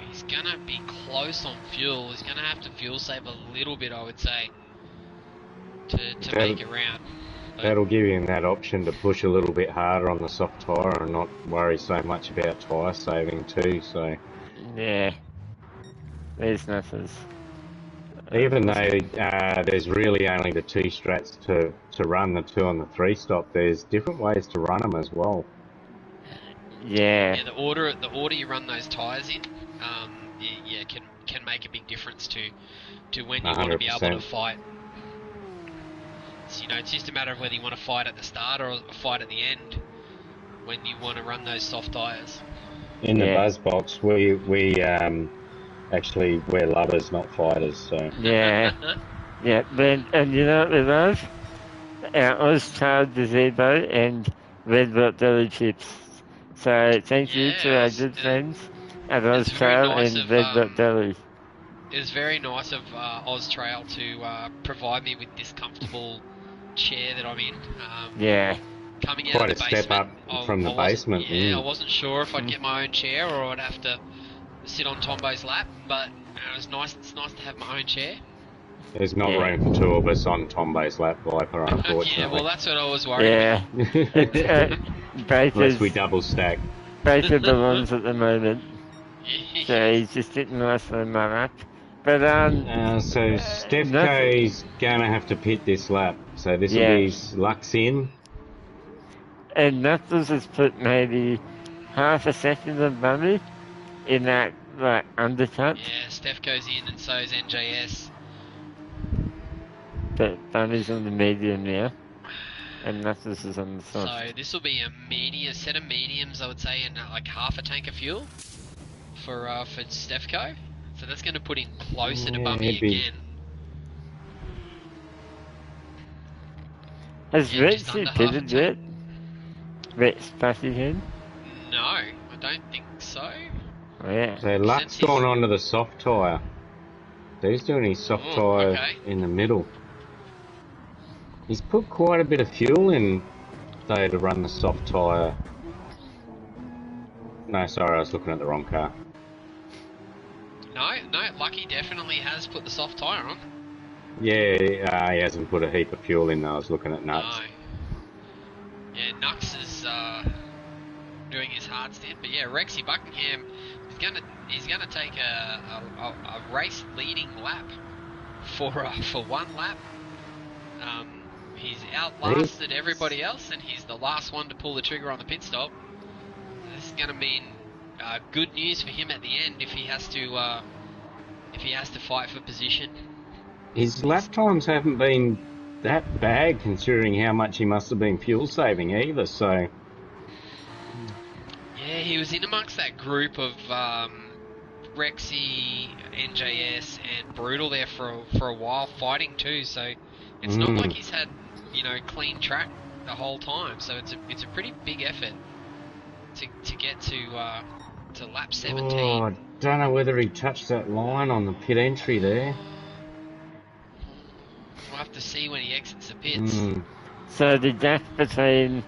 [SPEAKER 1] he's gonna be close on fuel. He's gonna have to fuel save a little bit, I would say, to make it round. But
[SPEAKER 2] That'll give him that option to push a little bit harder on the soft tyre and not worry so much about tyre saving too. So
[SPEAKER 3] Yeah, there's nothing.
[SPEAKER 2] even though there's really only the two strats to run, the 2 and the 3 stop, there's different ways to run them as well.
[SPEAKER 3] Yeah,
[SPEAKER 1] yeah, the order you run those tyres in, can make a big difference to when you want to be able to
[SPEAKER 2] 100%.
[SPEAKER 1] fight. So, it's just a matter of whether you want to fight at the start or fight at the end when you want to run those soft tyres.
[SPEAKER 2] In the
[SPEAKER 3] Yeah.
[SPEAKER 2] BuzzBox, we actually we're lovers, not fighters. So
[SPEAKER 3] yeah, yeah. And you know what we love? Our Oz-Child gazebo and red hot deli chips. So thank you to
[SPEAKER 1] Yeah,
[SPEAKER 3] our
[SPEAKER 1] it's-
[SPEAKER 3] good friends at
[SPEAKER 1] it's very
[SPEAKER 3] Oz-Child
[SPEAKER 1] nice
[SPEAKER 3] and
[SPEAKER 1] of,
[SPEAKER 3] red hot deli.
[SPEAKER 1] It was very nice of Oztrail to provide me with this comfortable chair that I'm in.
[SPEAKER 3] Yeah,
[SPEAKER 1] Coming out
[SPEAKER 2] Quite
[SPEAKER 1] of the
[SPEAKER 2] a step
[SPEAKER 1] basement,
[SPEAKER 2] up from the
[SPEAKER 1] I wasn't-
[SPEAKER 2] basement,
[SPEAKER 1] Yeah,
[SPEAKER 2] mm.
[SPEAKER 1] I wasn't sure if I'd get my own chair or I'd have to sit on Tombo's lap, but it was nice. It's nice to have my own chair.
[SPEAKER 2] there's not
[SPEAKER 3] Yeah.
[SPEAKER 2] room for 2 of us on Tombo's lap, Viper,
[SPEAKER 1] Yeah,
[SPEAKER 2] unfortunately.
[SPEAKER 1] well, that's what I was worried
[SPEAKER 3] yeah.
[SPEAKER 2] Unless
[SPEAKER 3] Baker's,
[SPEAKER 2] we double stack.
[SPEAKER 3] Baker belongs at the moment,
[SPEAKER 1] about.
[SPEAKER 3] so he's just sitting nicely in my lap. But
[SPEAKER 2] So Stefko's going to have to pit this lap. So this will
[SPEAKER 3] Yeah.
[SPEAKER 2] be his Lux in.
[SPEAKER 3] and Knuckles has put maybe half a second on Bummy in that undercut,
[SPEAKER 1] Yeah, Steph goes in and so's NJS.
[SPEAKER 3] but Bummy's on the medium now, and Knuckles is on the soft.
[SPEAKER 1] So this will be a set of mediums, I would say, and like half a tank of fuel for Stefko. So that's going to put him closer to
[SPEAKER 2] Yeah,
[SPEAKER 1] Bummy
[SPEAKER 2] he'd be-
[SPEAKER 1] again.
[SPEAKER 3] Has
[SPEAKER 1] Yeah, just
[SPEAKER 3] Rex
[SPEAKER 1] under half a
[SPEAKER 3] pitted yet?
[SPEAKER 1] tank.
[SPEAKER 3] Rex Buckingham?
[SPEAKER 1] No, I don't think so.
[SPEAKER 3] Oh, yeah.
[SPEAKER 2] So Lux
[SPEAKER 1] Since he's-
[SPEAKER 2] gone onto the soft tyre. So he's doing his soft
[SPEAKER 1] Oh,
[SPEAKER 2] tyre
[SPEAKER 1] okay.
[SPEAKER 2] in the middle. He's put quite a bit of fuel in, though, to run the soft tyre. No, sorry, I was looking at the wrong car.
[SPEAKER 1] No, Lucky definitely has put the soft tyre on.
[SPEAKER 2] Yeah, he hasn't put a heap of fuel in, though. I was looking at nuts.
[SPEAKER 1] No. Yeah, Nux is doing his hard stint, but yeah, Rexy Buckingham he's gonna take a race leading lap for one lap. He's outlasted everybody else, and he's the last one to pull the trigger on the pit stop. This is gonna mean good news for him at the end if he has to fight for position.
[SPEAKER 2] His lap times haven't been that bad, considering how much he must have been fuel saving either, so...
[SPEAKER 1] Yeah, he was in amongst that group of Rexy, NJS, and Brutal there for a while, fighting too. So it's not like he's had clean track the whole time. So it's a pretty big effort to get to lap 17.
[SPEAKER 2] Oh, I don't know whether he touched that line on the pit entry there.
[SPEAKER 1] We'll have to see when he exits the pits.
[SPEAKER 3] So the gap between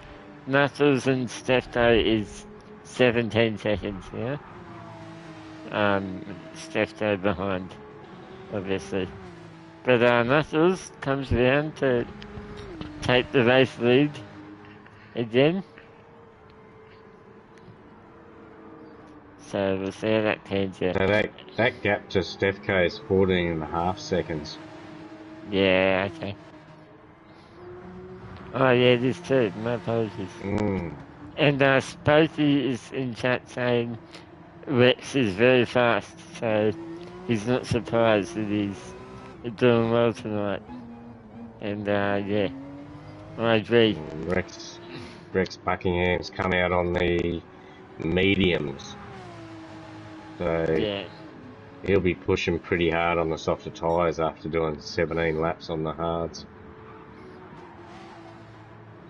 [SPEAKER 3] Knuckles and Stefko is 17 seconds, yeah? Stefko behind, obviously. But Knuckles comes around to take the race lead again. So we'll see how that pans out.
[SPEAKER 2] So that gap to Stefko is 14.5 seconds.
[SPEAKER 3] Yeah, okay. Oh yeah, it is too. My apologies. And Spokey is in chat saying Rex is very fast, so he's not surprised that he's doing well tonight. And yeah, I agree.
[SPEAKER 2] Rex Buckingham's come out on the mediums. So
[SPEAKER 3] Yeah,
[SPEAKER 2] he'll be pushing pretty hard on the softer tyres after doing 17 laps on the hards.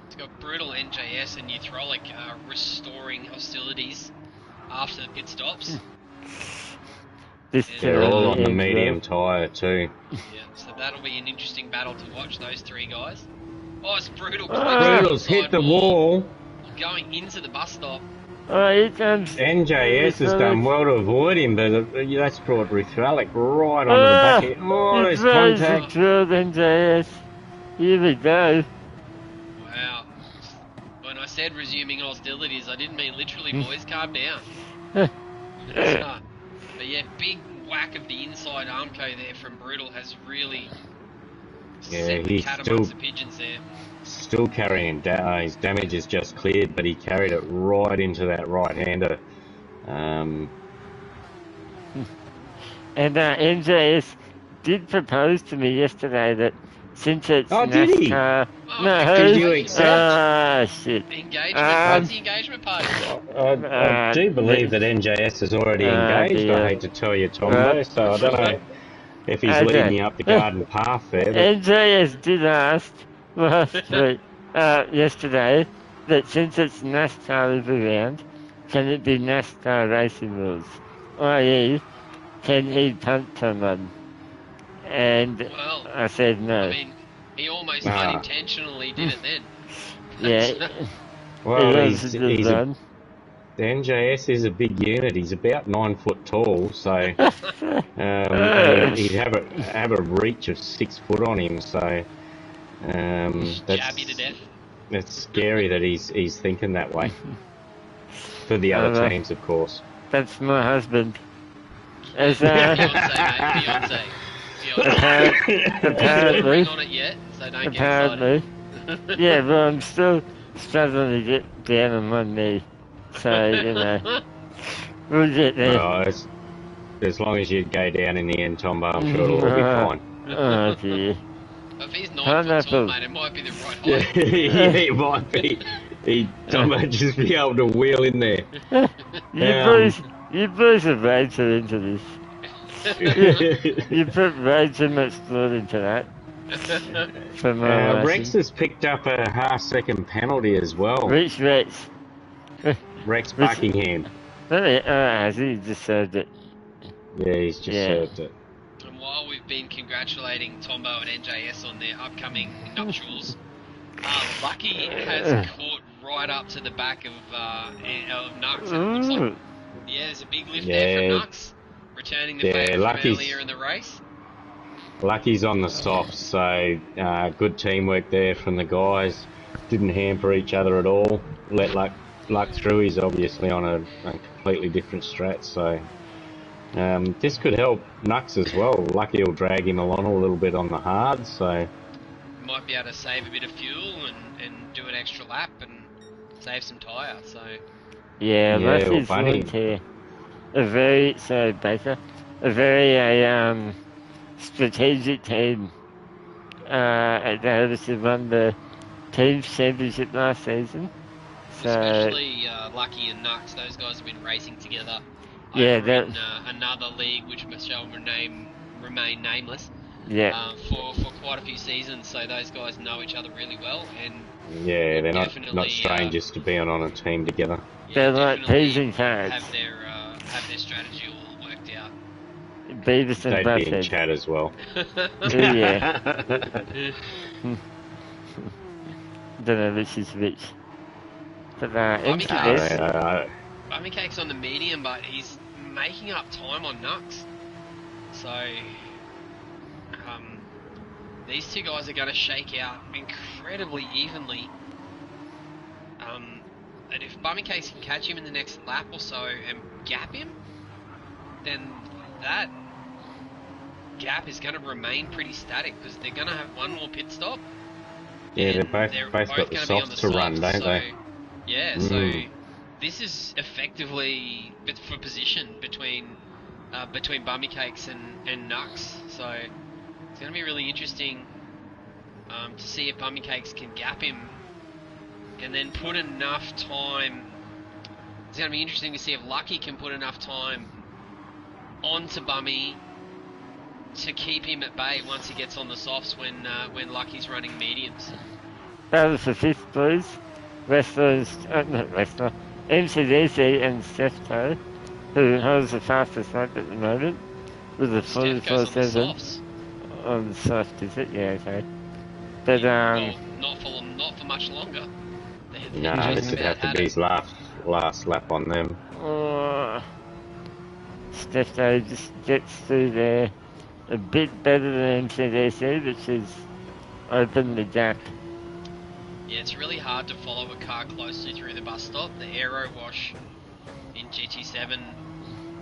[SPEAKER 1] It's got Brutal NJS and Neutralic restoring hostilities after the pit stops.
[SPEAKER 3] This
[SPEAKER 1] Yeah,
[SPEAKER 3] two
[SPEAKER 2] They're all on the
[SPEAKER 3] ends
[SPEAKER 2] medium tyre too.
[SPEAKER 1] Yeah, so that'll be an interesting battle to watch, those three guys. Oh, it's brutal.
[SPEAKER 2] Brutal's hit the wall.
[SPEAKER 1] Going into the bus stop.
[SPEAKER 3] Oh, here comes...
[SPEAKER 2] NJS has done well to avoid him, but that's brought Rithalic right onto the back end. Oh, there's contact.
[SPEAKER 3] Drilled NJS. Here we go.
[SPEAKER 1] Wow. When I said resuming hostilities, I didn't mean literally, boys. Calm down. But yeah, big whack of the inside armco there from Brutal has really set the cat amongst the pigeons there.
[SPEAKER 2] Still carrying his damage is just cleared, but he carried it right into that right-hander.
[SPEAKER 3] And MJS did propose to me yesterday that since it's NASCAR...
[SPEAKER 2] Did you accept?
[SPEAKER 3] Ah, shit.
[SPEAKER 1] What's the engagement party?
[SPEAKER 2] I do believe that NJS is already engaged. I hate to tell you, Tombo, so I don't know if he's leading you up the garden path there. But...
[SPEAKER 3] NJS did ask last week, yesterday, that since it's NASCAR every round, can it be NASCAR racing rules? I.e., can he punt someone? And I said no.
[SPEAKER 1] I mean, he almost unintentionally did it then.
[SPEAKER 3] Yeah.
[SPEAKER 2] Well, the NJS is a big unit. He's about 9 foot tall, so he'd have a reach of 6 foot on him. So
[SPEAKER 1] jab you to death.
[SPEAKER 2] It's scary that he's thinking that way. For the other teams, of course.
[SPEAKER 3] That's my husband. As
[SPEAKER 1] Beyonce.
[SPEAKER 3] Apparently.
[SPEAKER 1] On it yet, so don't
[SPEAKER 3] apparently. Yeah, but I'm still struggling to get down on one knee. So, you know, we'll get there.
[SPEAKER 2] Oh, as long as you go down in the end, Tombo, I'm sure it'll all be fine.
[SPEAKER 3] Oh, dear.
[SPEAKER 1] If he's 9 foot tall, mate, it might be the right height.
[SPEAKER 2] Yeah, it might be. Tombo just be able to wheel in there.
[SPEAKER 3] You boys have made so into this. You put way too much thought into that.
[SPEAKER 2] Rex has picked up a half-second penalty as well.
[SPEAKER 3] Rex.
[SPEAKER 2] Rex Buckingham.
[SPEAKER 3] Has he just served it?
[SPEAKER 2] Yeah, he's just served it.
[SPEAKER 1] And while we've been congratulating Tombo and NJS on their upcoming nuptials, Lucky has caught right up to the back of Nux. And it looks like, there's a big lift there from Nux. Returning the favour from earlier in the race.
[SPEAKER 2] Lucky's on the soft, so good teamwork there from the guys. Didn't hamper each other at all. Let Luck through. He's obviously on a completely different strat, so this could help Nux as well. Lucky will drag him along a little bit on the hard, so...
[SPEAKER 1] Might be able to save a bit of fuel and do an extra lap and save some tyre, so...
[SPEAKER 3] Yeah, Lucky's volunteer. A very strategic team. They obviously won the team championship last season. So,
[SPEAKER 1] especially Lucky and Nux, those guys have been racing together.
[SPEAKER 3] Yeah,
[SPEAKER 1] in another league which shall remain nameless.
[SPEAKER 3] Yeah.
[SPEAKER 1] For quite a few seasons, so those guys know each other really well, and
[SPEAKER 2] yeah, they're not strangers to being on a team together.
[SPEAKER 3] They're like peas and carrots.
[SPEAKER 1] Have their strategy all worked out.
[SPEAKER 3] Beavis and Butthead.
[SPEAKER 2] They'd be in chat as well.
[SPEAKER 3] Yeah. Don't know which is which. But
[SPEAKER 1] Bummy Cake's on the medium, but he's making up time on Nux. So these two guys are going to shake out incredibly evenly. And if Bummy Cakes can catch him in the next lap or so and gap him, then that gap is going to remain pretty static because they're going to have one more pit stop.
[SPEAKER 2] Yeah, they're both got the softs to run, don't they?
[SPEAKER 1] Yeah, so this is effectively for position between Bummy Cakes and Nux. So it's going to be really interesting to see if Bummy Cakes can gap him and then put enough time. It's going to be interesting to see if Lucky can put enough time onto Bummy to keep him at bay once he gets on the softs when Lucky's running mediums.
[SPEAKER 3] That was the fifth, please. MCDC and Sefto, who holds the fastest lap at the moment. with a
[SPEAKER 1] Steph goes on the
[SPEAKER 3] 44.7
[SPEAKER 1] softs.
[SPEAKER 3] on the soft, is it? Yeah, okay. But,
[SPEAKER 1] Well, not for much longer. They're
[SPEAKER 2] No,
[SPEAKER 1] just
[SPEAKER 2] this would
[SPEAKER 1] about
[SPEAKER 2] have to
[SPEAKER 1] had
[SPEAKER 2] be
[SPEAKER 1] it.
[SPEAKER 2] his last lap on them.
[SPEAKER 3] Steph though just gets through there a bit better than MCDC, which has opened the gap.
[SPEAKER 1] Yeah, it's really hard to follow a car closely through the bus stop. The aero wash in GT7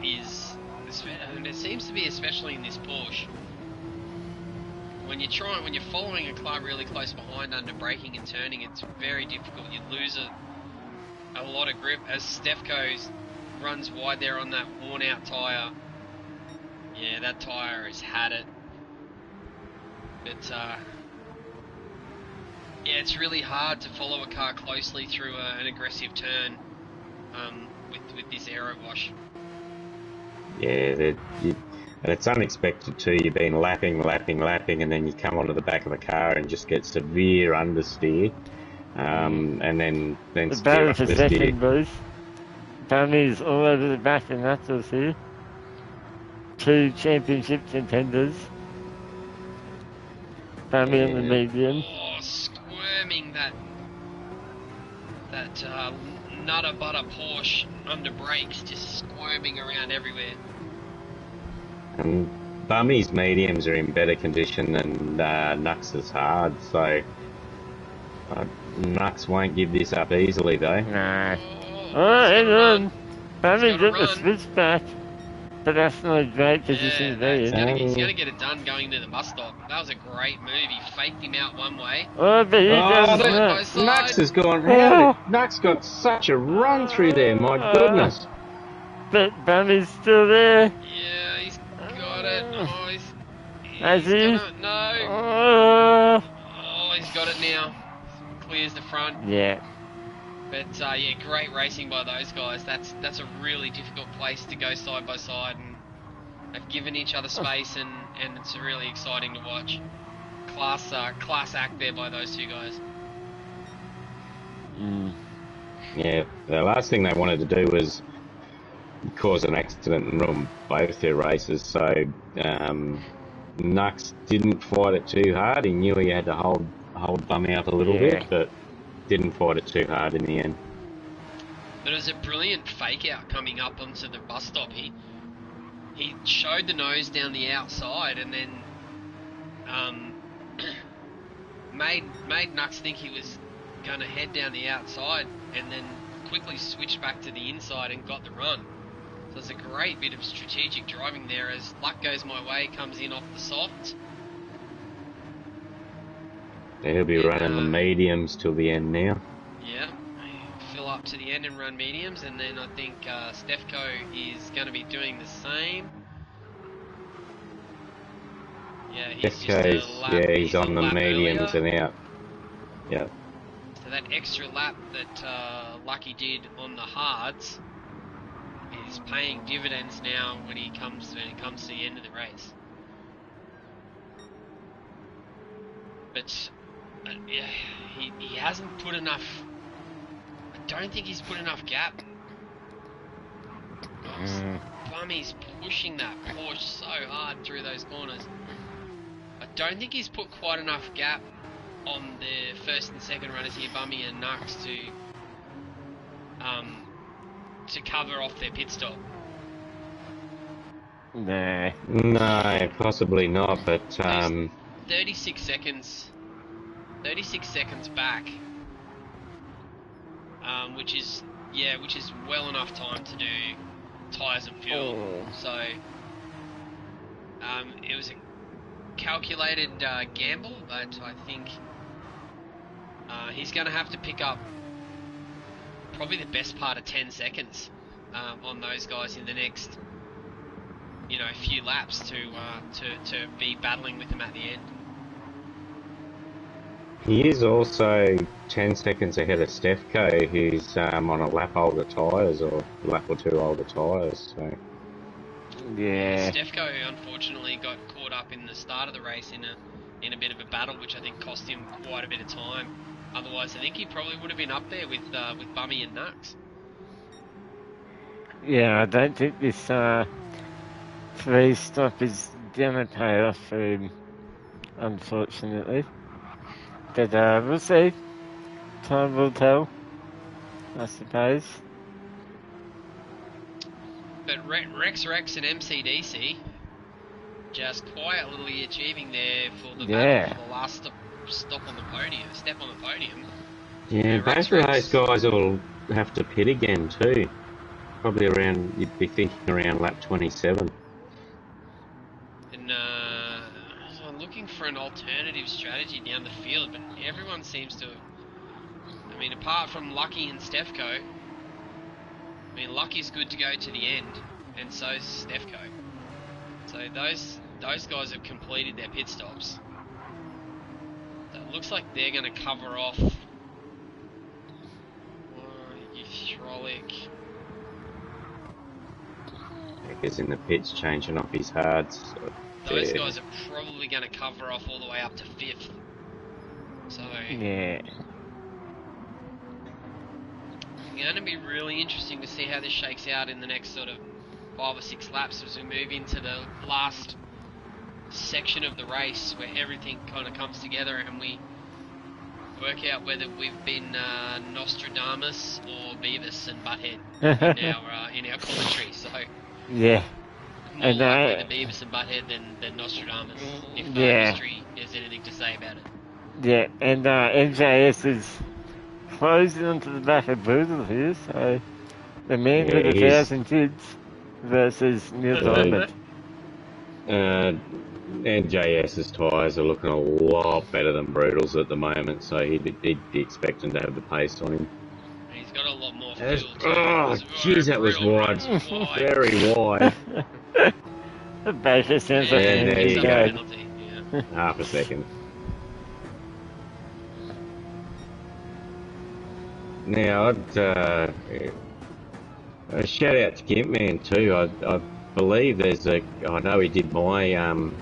[SPEAKER 1] is, and it seems to be especially in this Porsche. When you're following a car really close behind under braking and turning, it's very difficult. You lose a lot of grip as Stefko runs wide there on that worn out tyre. Yeah, that tyre has had it. But yeah, it's really hard to follow a car closely through an aggressive turn with this aero wash.
[SPEAKER 2] Yeah, and it's unexpected too. You've been lapping, and then you come onto the back of the car and just get severe understeer. And then
[SPEAKER 3] The
[SPEAKER 2] steer
[SPEAKER 3] battle
[SPEAKER 2] up
[SPEAKER 3] for
[SPEAKER 2] the steer.
[SPEAKER 3] second, boys. Tommy's all over the back and knuckles here. 2 championship contenders. Tommy on the medium.
[SPEAKER 1] Oh, squirming that nutter butter Porsche under brakes, just squirming around everywhere.
[SPEAKER 2] And Bummy's mediums are in better condition than Nux's hard, so Nux won't give this up easily though.
[SPEAKER 3] Nah. Oh, hang on. Tommy got the
[SPEAKER 1] run.
[SPEAKER 3] switchback. But that's not a great position to be in.
[SPEAKER 1] He's going to get it done going to the bus stop. That was a great move. He faked him out one way.
[SPEAKER 3] Oh, but he does
[SPEAKER 1] that-
[SPEAKER 3] not.
[SPEAKER 2] Nux has gone. Nux got such a run through there. My goodness.
[SPEAKER 3] But Bummy's still there.
[SPEAKER 1] Yeah, he's got it. Oh,
[SPEAKER 3] Has he?
[SPEAKER 1] No. Oh, he's got it now. Clears the front.
[SPEAKER 3] Yeah.
[SPEAKER 1] But yeah, great racing by those guys. That's a really difficult place to go side by side, and they've given each other space, and it's really exciting to watch. Class act there by those two guys.
[SPEAKER 2] Yeah, the last thing they wanted to do was cause an accident and ruin both their races. So Nux didn't fight it too hard. He knew he had to hold Bum out a little bit, but didn't fight it too hard in the end.
[SPEAKER 1] But it was a brilliant fake out coming up onto the bus stop. He showed the nose down the outside and then made Nux think he was going to head down the outside and then quickly switched back to the inside and got the run. So it's a great bit of strategic driving there as luck goes my way, comes in off the soft.
[SPEAKER 2] He'll be running the mediums till the end now.
[SPEAKER 1] Yeah, fill up to the end and run mediums, and then I think Stefko is going to be doing the same. Yeah,
[SPEAKER 2] he's on the mediums and out. Yeah.
[SPEAKER 1] So that extra lap that Lucky did on the hards is paying dividends now when it comes to the end of the race. But yeah, he hasn't put enough. I don't think he's put enough gap. Bummy's pushing that Porsche so hard through those corners. I don't think he's put quite enough gap on the first and second runners here, Bummy and Nux, to cover off their pit stop.
[SPEAKER 3] Nah.
[SPEAKER 2] No, possibly not. But
[SPEAKER 1] 36 seconds back, which is well enough time to do tyres and fuel. So it was a calculated gamble, but I think he's going to have to pick up probably the best part of 10 seconds on those guys in the next few laps to be battling with them at the end.
[SPEAKER 2] He is also 10 seconds ahead of Stefko, who's on a lap older tyres, or a lap or two older tyres. So.
[SPEAKER 3] Yeah.
[SPEAKER 1] Stefko unfortunately got caught up in the start of the race in a bit of a battle, which I think cost him quite a bit of time. Otherwise, I think he probably would have been up there with Bummy and Nux.
[SPEAKER 3] Yeah, I don't think this 3 stop is gonna pay off for him, unfortunately. But we'll see. Time will tell, I suppose.
[SPEAKER 1] But Rex and MCDC just quietly achieving there for the battle for the last step on the podium.
[SPEAKER 2] Yeah, both of those guys will have to pit again too. Probably around, you'd be thinking around lap 27.
[SPEAKER 1] And I'm looking for an alternative strategy down the field, but everyone seems to have, I mean, apart from Lucky and Stefko, I mean, Lucky's good to go to the end, and so's Stefko. So those guys have completed their pit stops. So it looks like they're going to cover off Frolic.
[SPEAKER 2] He's in the pits changing off his hards.
[SPEAKER 1] Those guys are probably going to cover off all the way up to 5th. So
[SPEAKER 3] yeah,
[SPEAKER 1] it's going to be really interesting to see how this shakes out in the next sort of 5 or 6 laps as we move into the last section of the race where everything kind of comes together and we work out whether we've been Nostradamus or Beavis and Butthead in our commentary. So
[SPEAKER 3] yeah,
[SPEAKER 1] more likely the Beavis and Butthead than Nostradamus, if history has anything to say about it.
[SPEAKER 3] Yeah, and MJS is closing onto the back of Boodle here, so the man with 1,000 kids versus Neil Diamond.
[SPEAKER 2] NJS's tyres are looking a lot better than Brutal's at the moment, so he'd be expecting to have the pace on him.
[SPEAKER 1] He's got a lot more fuel too.
[SPEAKER 2] Oh, jeez, that was wide. Very wide.
[SPEAKER 3] The Baker sounds like an
[SPEAKER 2] there you go.
[SPEAKER 1] Penalty, yeah.
[SPEAKER 2] Half a second. Now, a shout out to Gimpman too. I believe there's I know he did my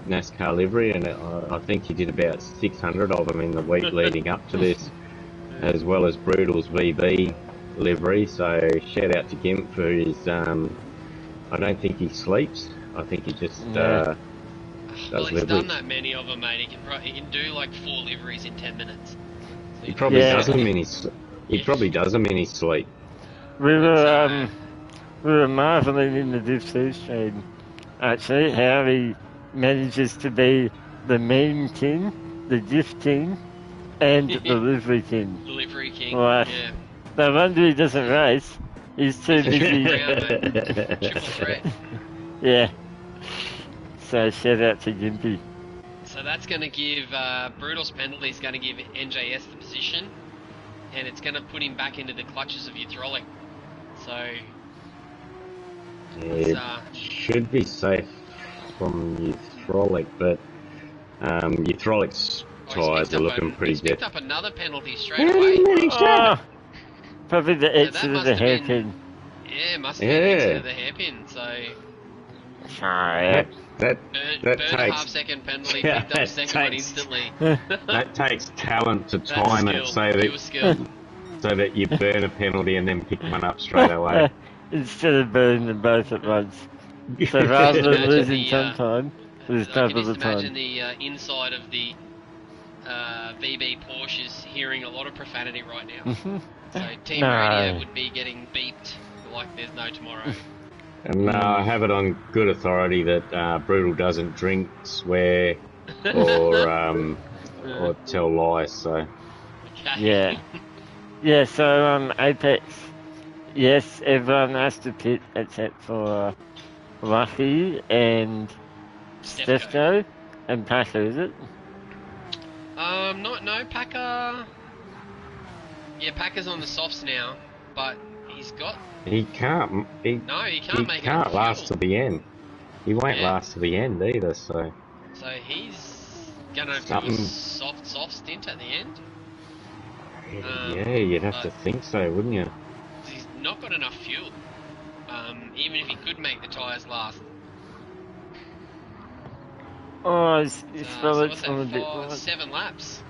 [SPEAKER 2] NASCAR livery, and I think he did about 600 of them in the week leading up to this, as well as Brutal's VB livery. So shout out to Gimp for his. I don't think he sleeps. I think he just does
[SPEAKER 1] well, he's
[SPEAKER 2] liveries.
[SPEAKER 1] done that many of them, mate. He can do like 4 liveries in 10 minutes. So
[SPEAKER 2] He probably does them in his. He probably does them in his sleep.
[SPEAKER 3] We were marvelling in the Div 2 stream, actually, how he manages to be the meme king, the Div king, and the livery king.
[SPEAKER 1] The livery king,
[SPEAKER 3] Like,
[SPEAKER 1] yeah.
[SPEAKER 3] no wonder he doesn't race. He's too busy.
[SPEAKER 1] Triple threat.
[SPEAKER 3] Yeah. So shout out to Gimpy.
[SPEAKER 1] So that's going to give Brutal's penalty is going to give NJS the position, and it's going to put him back into the clutches of Uthrolic. So
[SPEAKER 2] It should be safe from Uthrolic, but Uthrolic's tyres are looking pretty good.
[SPEAKER 1] He's picked up another penalty straight away.
[SPEAKER 3] Probably the exit
[SPEAKER 1] that
[SPEAKER 3] of the
[SPEAKER 1] must have been-
[SPEAKER 3] hairpin.
[SPEAKER 1] Yeah, must have been into the hairpin. So
[SPEAKER 3] Sorry.
[SPEAKER 2] That
[SPEAKER 1] burnt
[SPEAKER 2] takes
[SPEAKER 1] half-second penalty, picked up second one instantly.
[SPEAKER 2] that takes talent to
[SPEAKER 1] That's
[SPEAKER 2] time it
[SPEAKER 1] skill, pure skill.
[SPEAKER 2] so that you burn a penalty and then pick one up straight away.
[SPEAKER 3] Instead of burning them both at once. So rather than
[SPEAKER 1] Imagine
[SPEAKER 3] losing
[SPEAKER 1] the,
[SPEAKER 3] some time, lose
[SPEAKER 1] I can
[SPEAKER 3] double
[SPEAKER 1] just
[SPEAKER 3] the
[SPEAKER 1] imagine
[SPEAKER 3] time.
[SPEAKER 1] the inside of the VB Porsches hearing a lot of profanity right now. So team
[SPEAKER 3] No.
[SPEAKER 1] radio would be getting beeped like there's no tomorrow.
[SPEAKER 2] And I have it on good authority that Brutal doesn't drink, swear, or tell lies. So
[SPEAKER 1] Okay.
[SPEAKER 3] Yeah. Yeah, so Apex, yes, everyone has to pit except for Lucky and Stefko and Packer, is it?
[SPEAKER 1] No, Packer. Yeah, Packer's on the softs now, but he's got.
[SPEAKER 2] he can't. He
[SPEAKER 1] Make
[SPEAKER 2] can't
[SPEAKER 1] it
[SPEAKER 2] last to the end. He won't
[SPEAKER 1] Yeah.
[SPEAKER 2] last to the end either. So
[SPEAKER 1] So he's gonna do
[SPEAKER 2] Something-
[SPEAKER 1] a soft stint at the end.
[SPEAKER 2] yeah, you'd have to
[SPEAKER 1] but-
[SPEAKER 2] think so, wouldn't you?
[SPEAKER 1] He's not got enough fuel. Even if he could make the tyres last.
[SPEAKER 3] Oh, it's
[SPEAKER 1] So what's
[SPEAKER 3] on a
[SPEAKER 1] that?
[SPEAKER 3] bit more.
[SPEAKER 1] 7 laps.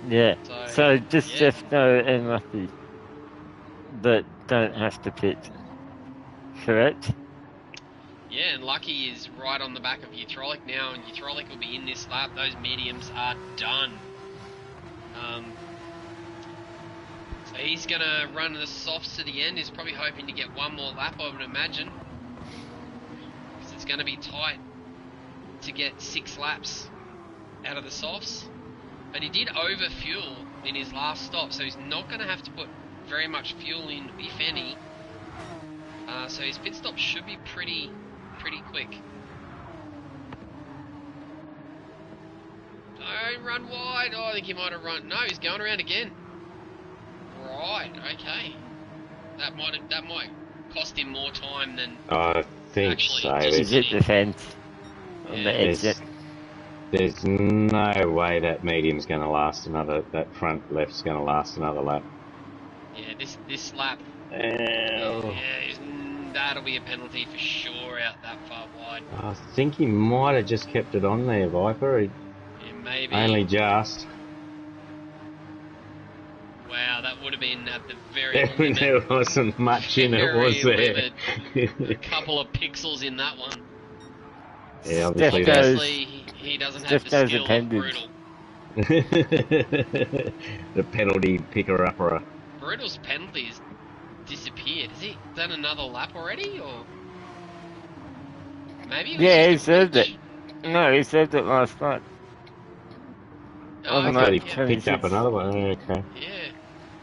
[SPEAKER 3] Yeah,
[SPEAKER 1] So,
[SPEAKER 3] so just
[SPEAKER 1] yeah.
[SPEAKER 3] Stefko and Lucky that don't have to pit. Correct?
[SPEAKER 1] Yeah, and Lucky is right on the back of Utrolic now, and Utrolic will be in this lap. Those mediums are done. So he's going to run the softs to the end. He's probably hoping to get one more lap, I would imagine. Because it's going to be tight to get 6 laps out of the softs. But he did overfuel in his last stop, so he's not going to have to put very much fuel in, if any. So his pit stop should be pretty quick. Don't run wide. Oh, I think he might have run. No, he's going around again. Right. Okay. That might cost him more time than.
[SPEAKER 2] I think
[SPEAKER 1] actually
[SPEAKER 2] so.
[SPEAKER 1] just
[SPEAKER 3] He's hit the fence on the exit.
[SPEAKER 2] There's no way that medium's going to last another. That front left's going to last another lap.
[SPEAKER 1] Yeah, this lap.
[SPEAKER 2] Ow.
[SPEAKER 1] Yeah, that'll be a penalty for sure out that far wide.
[SPEAKER 2] I think he might have just kept it on there, Viper.
[SPEAKER 1] Yeah, maybe.
[SPEAKER 2] Only just.
[SPEAKER 1] Wow, that would have been at the very limit.
[SPEAKER 2] There wasn't much in it, was there?
[SPEAKER 1] A couple of pixels in that one.
[SPEAKER 2] Yeah, obviously
[SPEAKER 1] he doesn't have the skill of Brutal.
[SPEAKER 2] The penalty picker-upper.
[SPEAKER 1] Brutal's penalties disappeared. Has he done another lap already, or maybe?
[SPEAKER 3] He served it. No, he served it last night.
[SPEAKER 1] Oh,
[SPEAKER 2] I thought he picked up another one. Okay.
[SPEAKER 1] Yeah.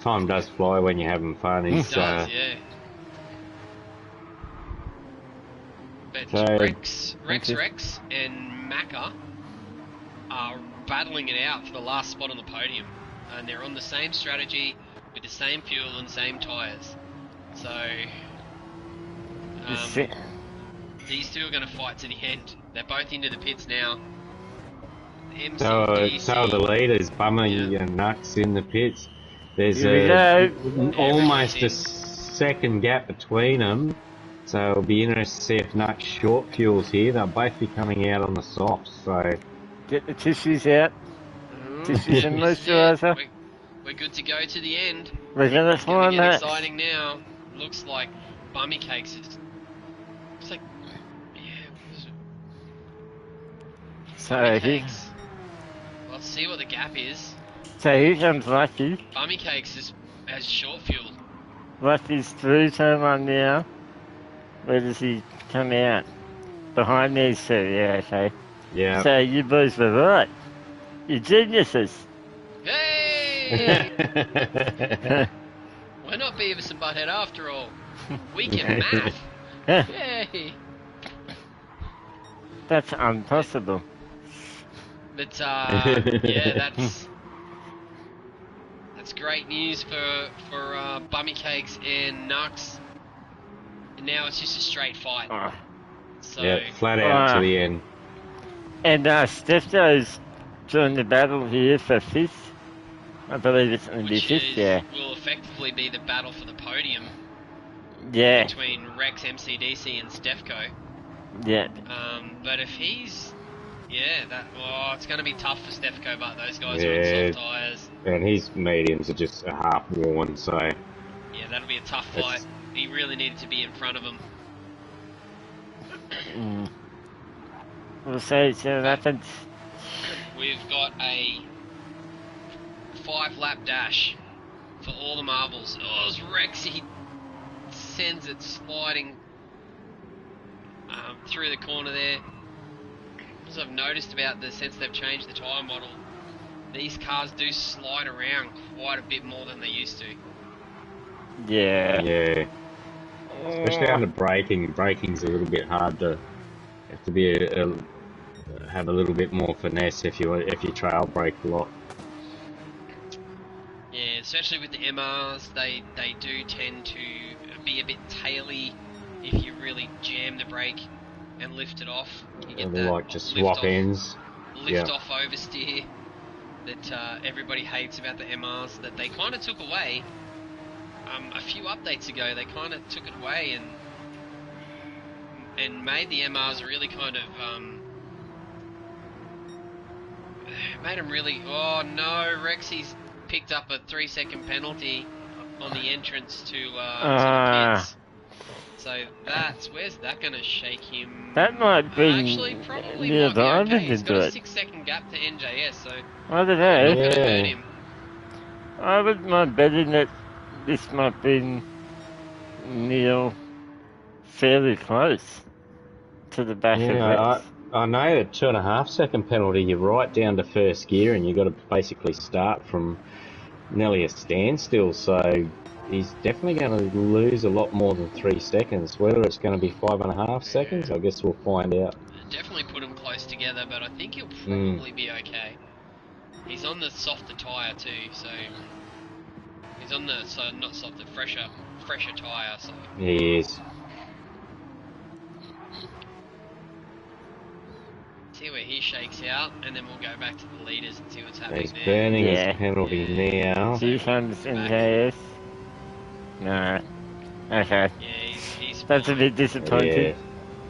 [SPEAKER 2] Time does fly when you're having fun.
[SPEAKER 1] It does, yeah. But
[SPEAKER 2] So,
[SPEAKER 1] Rex and Macca are battling it out for the last spot on the podium. And they're on the same strategy, with the same fuel and same tyres. So, these two are going to fight to the end. They're both into the pits now.
[SPEAKER 2] So the leaders, Bummy and Nux in the pits. There's almost a second gap between them. So it'll be interesting to see if Nux short fuels here. They'll both be coming out on the softs. So
[SPEAKER 3] get the tissues out. Tissues and moisturiser.
[SPEAKER 1] We're good to go to the end.
[SPEAKER 3] We're going to find that.
[SPEAKER 1] It's exciting now. Looks like Bummy Cakes is... It's like... Yeah.
[SPEAKER 3] So
[SPEAKER 1] Let's see what the gap is.
[SPEAKER 3] So here comes Lucky.
[SPEAKER 1] Bummy Cakes has short fuel.
[SPEAKER 3] Lucky's through turn 1 now. Where does he come out? Behind these two, yeah, okay.
[SPEAKER 2] Yeah.
[SPEAKER 3] So you boys were right. You're geniuses.
[SPEAKER 1] Hey! We're not Beavis and Butthead after all. We can math. Yay!
[SPEAKER 3] That's impossible.
[SPEAKER 1] But yeah, that's great news for Bummy Cakes and Nux. And now it's just a straight fight. So
[SPEAKER 2] yeah, flat out to the end.
[SPEAKER 3] And Stefto's joined the battle here for 5th. I believe it's going to be 5th, yeah.
[SPEAKER 1] Will effectively be the battle for the podium.
[SPEAKER 3] Yeah.
[SPEAKER 1] Between Rex, MCDC, and Stefco.
[SPEAKER 3] Yeah.
[SPEAKER 1] But if he's... Yeah, it's going to be tough for Stefco, but those guys are on soft tyres.
[SPEAKER 2] And his mediums are just a half worn, so...
[SPEAKER 1] Yeah, that'll be a tough fight. He really needed to be in front of him.
[SPEAKER 3] We'll see what happens.
[SPEAKER 1] We've got a 5-lap dash for all the marbles. Oh, it's Rex. He sends it sliding through the corner there. As I've noticed since they've changed the tyre model, these cars do slide around quite a bit more than they used to.
[SPEAKER 3] Yeah.
[SPEAKER 2] Yeah. Especially under braking. Braking's a little bit hard to have to be have a little bit more finesse if you trail brake a lot.
[SPEAKER 1] Yeah, especially with the MRs, they do tend to be a bit taily if you really jam the brake and lift it off. You get
[SPEAKER 2] They like to swap ends.
[SPEAKER 1] Lift off oversteer that everybody hates about the MRs that they kind of took away. A few updates ago, they kind of took it away and made the MRs really kind of made them really. Oh no, Rexy's picked up a 3-second penalty on the entrance to the pits. So where's that going to shake him?
[SPEAKER 3] That might bring
[SPEAKER 1] Actually, probably
[SPEAKER 3] Neil
[SPEAKER 1] might be
[SPEAKER 3] Diamond
[SPEAKER 1] okay. He's got
[SPEAKER 3] into
[SPEAKER 1] a
[SPEAKER 3] it.
[SPEAKER 1] 6-second gap to NJS, so
[SPEAKER 3] I don't
[SPEAKER 1] not
[SPEAKER 3] know.
[SPEAKER 1] going to
[SPEAKER 2] Yeah.
[SPEAKER 1] hurt him.
[SPEAKER 3] I would mind betting that this might bring Neil fairly close to the back of
[SPEAKER 2] Yeah,
[SPEAKER 3] Rex.
[SPEAKER 2] I know a 2.5-second penalty. You're right down to first gear, and you've got to basically start from nearly a standstill. So he's definitely going to lose a lot more than 3 seconds. Whether it's going to be 5.5 seconds, I guess we'll find out.
[SPEAKER 1] Definitely put them close together, but I think he'll probably be okay. He's on the softer tyre too, so he's on the not softer, fresher tyre. So
[SPEAKER 2] He is.
[SPEAKER 1] see where he shakes out, and then we'll go back to the leaders and see what's happening
[SPEAKER 2] He's
[SPEAKER 1] there.
[SPEAKER 2] burning
[SPEAKER 3] Yeah.
[SPEAKER 2] his penalty now.
[SPEAKER 3] Here comes NJS. No. Okay.
[SPEAKER 1] Yeah, he's
[SPEAKER 3] That's a
[SPEAKER 1] fine.
[SPEAKER 3] bit disappointing.
[SPEAKER 2] Yeah,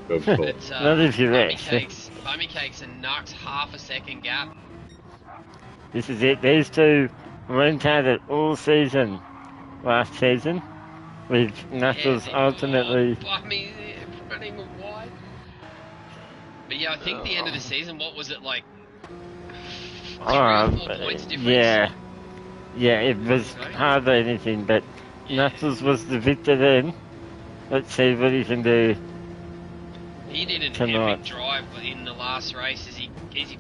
[SPEAKER 2] good call.
[SPEAKER 1] But,
[SPEAKER 3] Not if you're
[SPEAKER 1] Bummy Cakes and Nux half a second gap.
[SPEAKER 3] This is it. These two went at it all season. Last season. With Knuckles ultimately.
[SPEAKER 1] Bummy running wide. But yeah, I think the end of the season, what was it like? 3 or 4 points difference?
[SPEAKER 3] Yeah. Yeah, it was hardly anything, but Knuckles was the victor then. Let's see what he can do.
[SPEAKER 1] He did an
[SPEAKER 3] tonight.
[SPEAKER 1] epic drive in the last race as he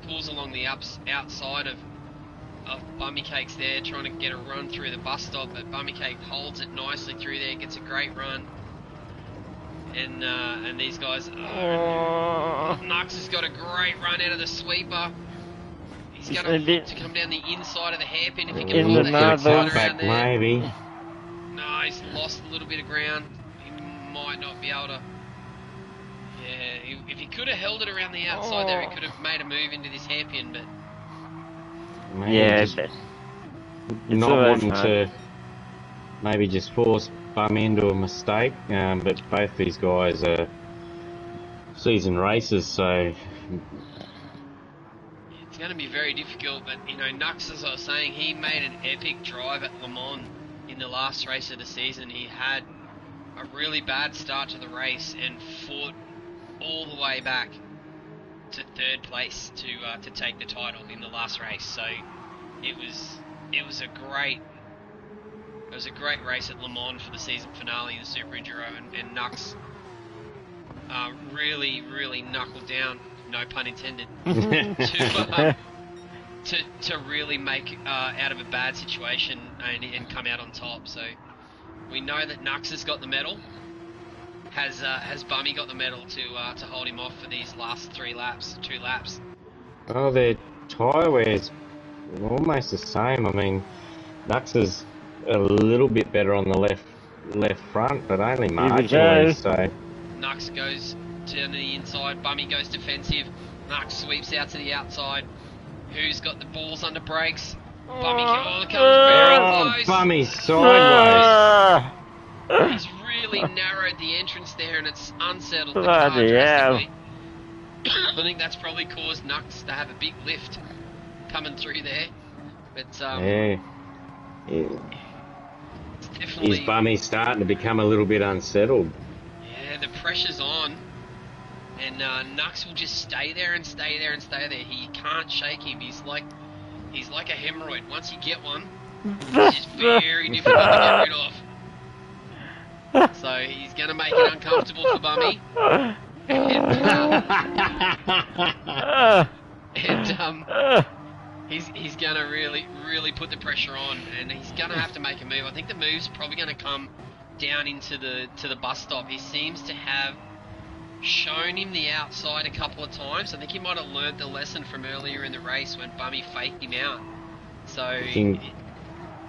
[SPEAKER 1] pulls along the outside of Bummy Cakes there, trying to get a run through the bus stop, but Bummy Cake holds it nicely through there, gets a great run. And these guys, Nux has got a great run out of the sweeper. He's going to look to come down the inside of the hairpin if he can
[SPEAKER 3] In
[SPEAKER 1] hold
[SPEAKER 3] the
[SPEAKER 1] the outside
[SPEAKER 3] marbles.
[SPEAKER 1] around
[SPEAKER 2] Back
[SPEAKER 1] there.
[SPEAKER 2] maybe.
[SPEAKER 1] No, he's lost a little bit of ground. He might not be able to. Yeah, if he could have held it around the outside there, he could have made a move into this hairpin, but
[SPEAKER 2] Maybe
[SPEAKER 3] Yeah,
[SPEAKER 2] just
[SPEAKER 3] but
[SPEAKER 2] not
[SPEAKER 3] always
[SPEAKER 2] wanting
[SPEAKER 3] hard.
[SPEAKER 2] to maybe just force Bummy into a mistake. But both these guys are season races, so
[SPEAKER 1] it's going to be very difficult. But, you know, Nux, as I was saying, he made an epic drive at Le Mans in the last race of the season. He had a really bad start to the race and fought all the way back to 3rd place to take the title in the last race. So it was a great race at Le Mans for the season finale in the Super Enduro, and Nux really knuckled down, no pun intended, to really make out of a bad situation and come out on top. So we know that Nux has got the medal. Has Bummy got the medal to hold him off for these last 2 laps?
[SPEAKER 2] oh, their tyre wear's almost the same. I mean, Nux is a little bit better on the left front, but only
[SPEAKER 3] we go.
[SPEAKER 2] marginally. So
[SPEAKER 1] Nux goes to the inside, Bummy goes defensive, Nux sweeps out to the outside. Who's got the balls under brakes? Bummy comes very close.
[SPEAKER 2] Bummy sideways.
[SPEAKER 1] He's really narrowed the entrance there, and it's unsettled the
[SPEAKER 3] Bloody
[SPEAKER 1] car drastically.
[SPEAKER 3] hell.
[SPEAKER 1] I think that's probably caused Nux to have a big lift coming through there. But
[SPEAKER 2] Yeah.
[SPEAKER 1] it's definitely...
[SPEAKER 2] His Bummy's starting to become a little bit unsettled.
[SPEAKER 1] Yeah, the pressure's on. And Nux will just stay there and stay there and stay there. He can't shake him. He's like a hemorrhoid. Once you get one, it's just very difficult to get rid of. So he's going to make it uncomfortable for Bummy. And he's going to really put the pressure on, and he's going to have to make a move. I think the move's probably going to come down into the bus stop. He seems to have shown him the outside a couple of times. I think he might have learnt the lesson from earlier in the race when Bummy faked him out. So
[SPEAKER 2] I think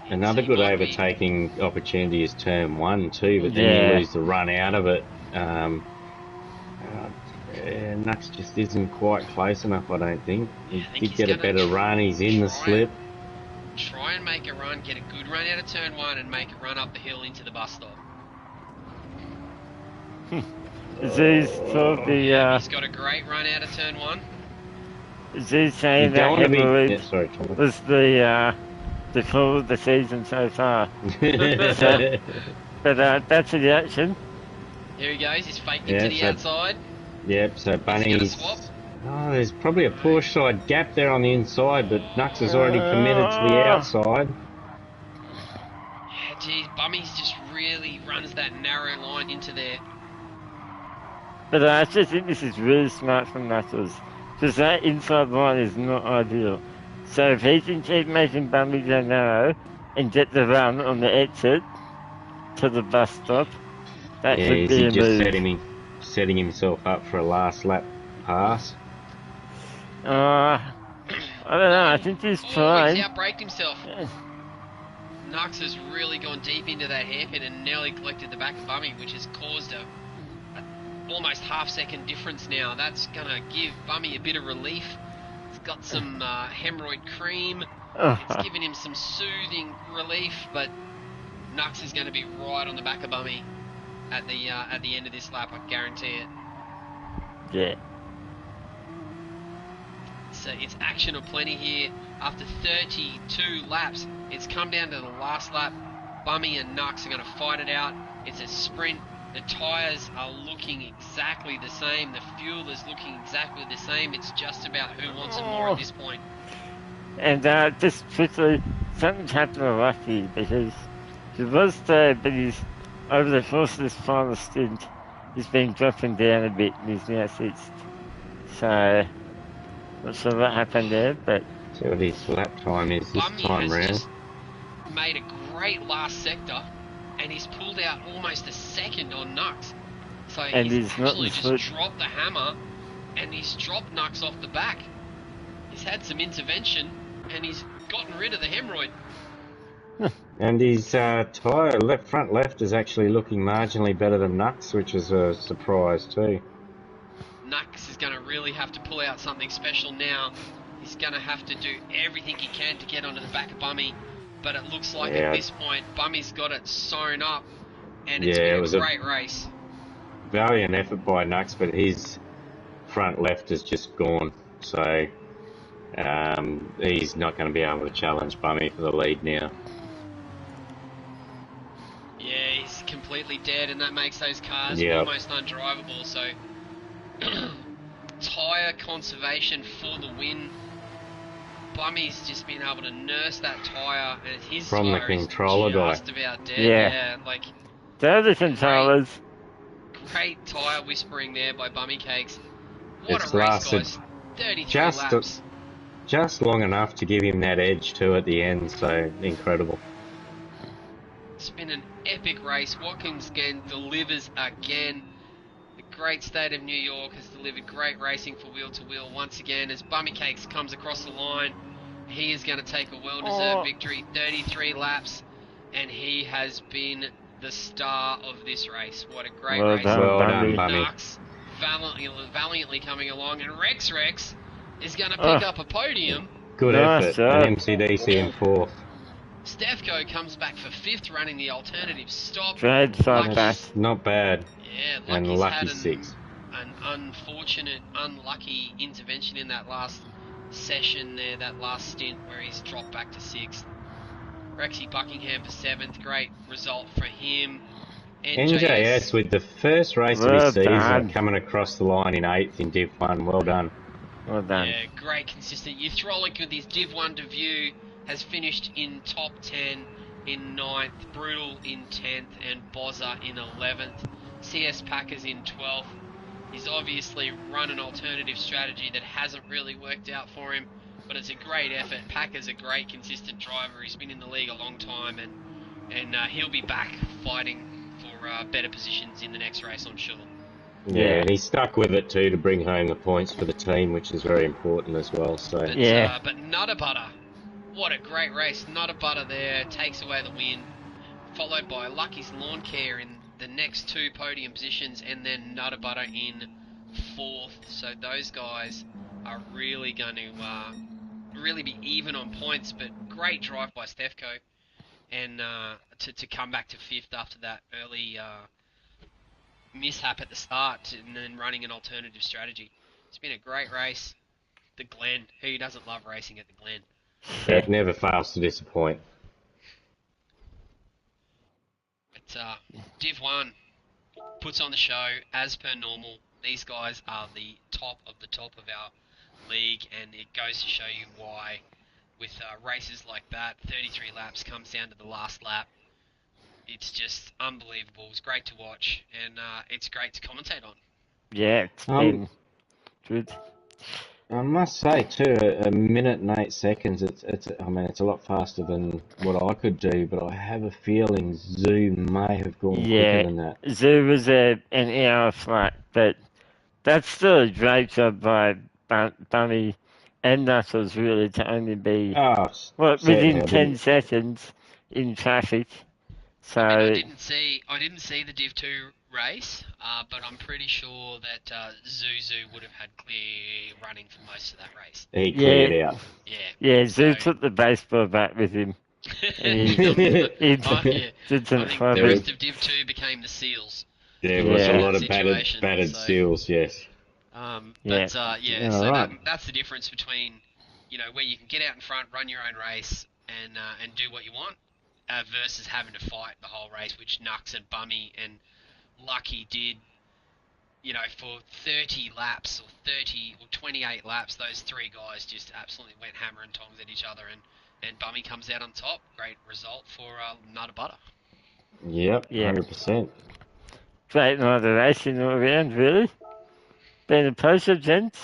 [SPEAKER 2] another good overtaking opportunity is turn 1 too, but then you lose the run out of it. Nux just isn't quite close enough, I don't think. He did get a better run. He's in the slip.
[SPEAKER 1] Try and make a run, get a good run out of turn 1 and make a run up the hill into the bus stop.
[SPEAKER 3] Zeus thought
[SPEAKER 1] He's got a great run out of turn 1.
[SPEAKER 3] Zeus saying
[SPEAKER 2] You
[SPEAKER 3] that
[SPEAKER 2] don't want to be...
[SPEAKER 3] hemorrhoid
[SPEAKER 2] Yeah, sorry, Tom.
[SPEAKER 3] was the call of the season so far. But that's the action.
[SPEAKER 1] Here he goes. He's faked
[SPEAKER 2] Yeah,
[SPEAKER 1] into the
[SPEAKER 2] so-
[SPEAKER 1] outside.
[SPEAKER 2] Yep, so
[SPEAKER 1] He's going to
[SPEAKER 2] Bunny's...
[SPEAKER 1] swap.
[SPEAKER 2] Oh, there's probably a push side gap there on the inside, but Nux has already committed to the outside.
[SPEAKER 1] Yeah, geez, Bummies just really runs that narrow line into there.
[SPEAKER 3] But I actually think this is really smart from Knuckles, because that inside line is not ideal. So if he can keep making Bummy go narrow and get the run on the exit to the bus stop, that
[SPEAKER 2] Yeah,
[SPEAKER 3] could
[SPEAKER 2] is
[SPEAKER 3] be
[SPEAKER 2] he
[SPEAKER 3] a
[SPEAKER 2] just
[SPEAKER 3] move.
[SPEAKER 2] setting himself up for a last lap pass?
[SPEAKER 3] I don't know, I think he's
[SPEAKER 1] Oh,
[SPEAKER 3] fine.
[SPEAKER 1] he's outbraked himself. Nux has really gone deep into that hairpin and nearly collected the back of Bummy, which has caused a almost half-second difference now. That's going to give Bummy a bit of relief. It's got some hemorrhoid cream. It's giving him some soothing relief, but Nux is going to be right on the back of Bummy at the end of this lap, I guarantee it.
[SPEAKER 3] Yeah.
[SPEAKER 1] So it's action aplenty here. After 32 laps, it's come down to the last lap. Bummy and Nux are going to fight it out. It's a sprint. The tyres are looking exactly the same. The fuel is looking exactly the same. It's just about who wants it more at this point.
[SPEAKER 3] And just quickly, something's happened to Lucky, because he was third, but he's, over the course of this final stint, he's been dropping down a bit, and he's now sixth. So, not sure what happened there, but...
[SPEAKER 2] See what his lap time is this
[SPEAKER 1] Bummy
[SPEAKER 2] time
[SPEAKER 1] has
[SPEAKER 2] round.
[SPEAKER 1] just made a great last sector, and he's pulled out almost a second on Nux. So he's actually just dropped the hammer, and he's dropped Nux off the back. He's had some intervention, and he's gotten rid of the hemorrhoid.
[SPEAKER 2] And his tyre, front left, is actually looking marginally better than Nux, which is a surprise too.
[SPEAKER 1] Nux is going to really have to pull out something special now. He's going to have to do everything he can to get onto the back of Bummy, but it looks like at this point, Bummy's got it sewn up, and it's been a great race.
[SPEAKER 2] Valiant effort by Nux, but his front left is just gone, so he's not going to be able to challenge Bummy for the lead now.
[SPEAKER 1] Yeah, he's completely dead, and that makes those cars almost undrivable, so tyre conservation for the win. Bummy's just been able to nurse that tyre, and his
[SPEAKER 2] from the controller guy.
[SPEAKER 1] Just about dead. Yeah, like
[SPEAKER 3] they're the controllers.
[SPEAKER 1] Great tyre whispering there by Bummy Cakes. What
[SPEAKER 2] It's
[SPEAKER 1] a race,
[SPEAKER 2] lasted
[SPEAKER 1] guys! 33 laps.
[SPEAKER 2] Just long enough to give him that edge too at the end. So incredible.
[SPEAKER 1] It's been an epic race. Watkins again delivers again. The great state of New York has delivered great racing for wheel to wheel once again. As Bummy Cakes comes across the line, he is going to take a well-deserved victory. 33 laps, and he has been the star of this race. What a great race!
[SPEAKER 2] Well done, Bummy.
[SPEAKER 1] Nux valiantly coming along, and Rex is going to pick up a podium.
[SPEAKER 2] Good effort. And MCDC in fourth.
[SPEAKER 1] Stefko comes back for fifth, running the alternative stop.
[SPEAKER 2] Not bad.
[SPEAKER 1] Yeah,
[SPEAKER 2] and
[SPEAKER 1] Lucky's had
[SPEAKER 2] sixth.
[SPEAKER 1] An unfortunate, unlucky intervention in that last session there, that last stint where he's dropped back to sixth. Rexy Buckingham for seventh, great result for him.
[SPEAKER 2] NJS with the first race of his season coming across the line in eighth in Div 1. Well done.
[SPEAKER 3] Well done.
[SPEAKER 1] Yeah, great consistent. Yuthrolic with his Div 1 debut has finished in top 10 in 9th, Brutal in 10th, and Bozza in 11th. CS Packers in 12th. He's obviously run an alternative strategy that hasn't really worked out for him, but it's a great effort. Packer's a great consistent driver. He's been in the league a long time, and he'll be back fighting for better positions in the next race, I'm sure.
[SPEAKER 2] Yeah, and he stuck with it too to bring home the points for the team, which is very important as well. So
[SPEAKER 1] but Nutter Butter, what a great race! Nutter Butter there takes away the win, followed by Lucky's Lawn Care in the next two podium positions, and then Nutter Butter in fourth. So those guys are really going to really be even on points, but great drive by Stefko, and to come back to fifth after that early mishap at the start and then running an alternative strategy. It's been a great race. The Glen, who doesn't love racing at the Glen?
[SPEAKER 2] It never fails to disappoint.
[SPEAKER 1] It's Div 1. puts on the show as per normal. These guys are the top of our league, and it goes to show you why. With races like that, 33 laps comes down to the last lap. It's just unbelievable. It's great to watch, and it's great to commentate on.
[SPEAKER 3] Yeah, it's been good.
[SPEAKER 2] I must say too, a minute and 8 seconds. It's a lot faster than what I could do, but I have a feeling Zoo may have gone quicker than that.
[SPEAKER 3] Zoo was an hour flat, but that's still a great job by Bunny and Knuckles really to only be within 10 seconds in traffic. So
[SPEAKER 1] I didn't see the Div 2 race, but I'm pretty sure that Zuzu would have had clear running for most of that race.
[SPEAKER 2] He cleared out.
[SPEAKER 3] Yeah, Zoo took the baseball bat with him.
[SPEAKER 1] I think the rest of Div 2 became the Seals.
[SPEAKER 2] There was a lot of battered Seals, yes.
[SPEAKER 1] That's the difference between, where you can get out in front, run your own race, and do what you want, versus having to fight the whole race, which Nux and Bummy and Lucky did, for 30 laps or 30 or 28 laps. Those three guys just absolutely went hammer and tongs at each other, and Bummy comes out on top. Great result for Nutter Butter.
[SPEAKER 2] Yep, 100%.
[SPEAKER 3] Great night of racing all around, really. Been a pleasure, gents.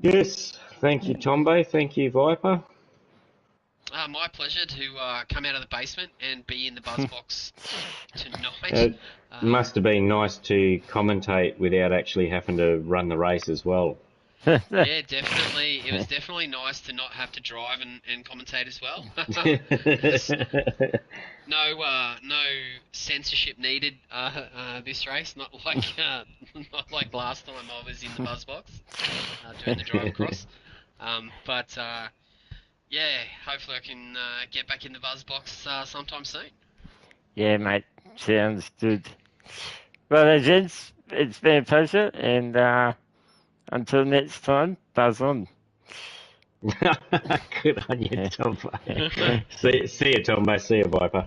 [SPEAKER 2] Yes, thank you, Tombo. Thank you, Viper.
[SPEAKER 1] My pleasure to come out of the basement and be in the BuzzBox tonight.
[SPEAKER 2] It must have been nice to commentate without actually having to run the race as well.
[SPEAKER 1] Yeah, definitely. It was definitely nice to not have to drive and commentate as well. No censorship needed this race. Not like last time I was in the BuzzBox doing the drive across. Yeah, hopefully I can get back in the BuzzBox sometime soon. Yeah,
[SPEAKER 3] mate. Sounds good. Well, gents, it's been a pleasure, and until next time, buzz on.
[SPEAKER 2] Good on you, Tombo. See you, Tombo. See you, Viper.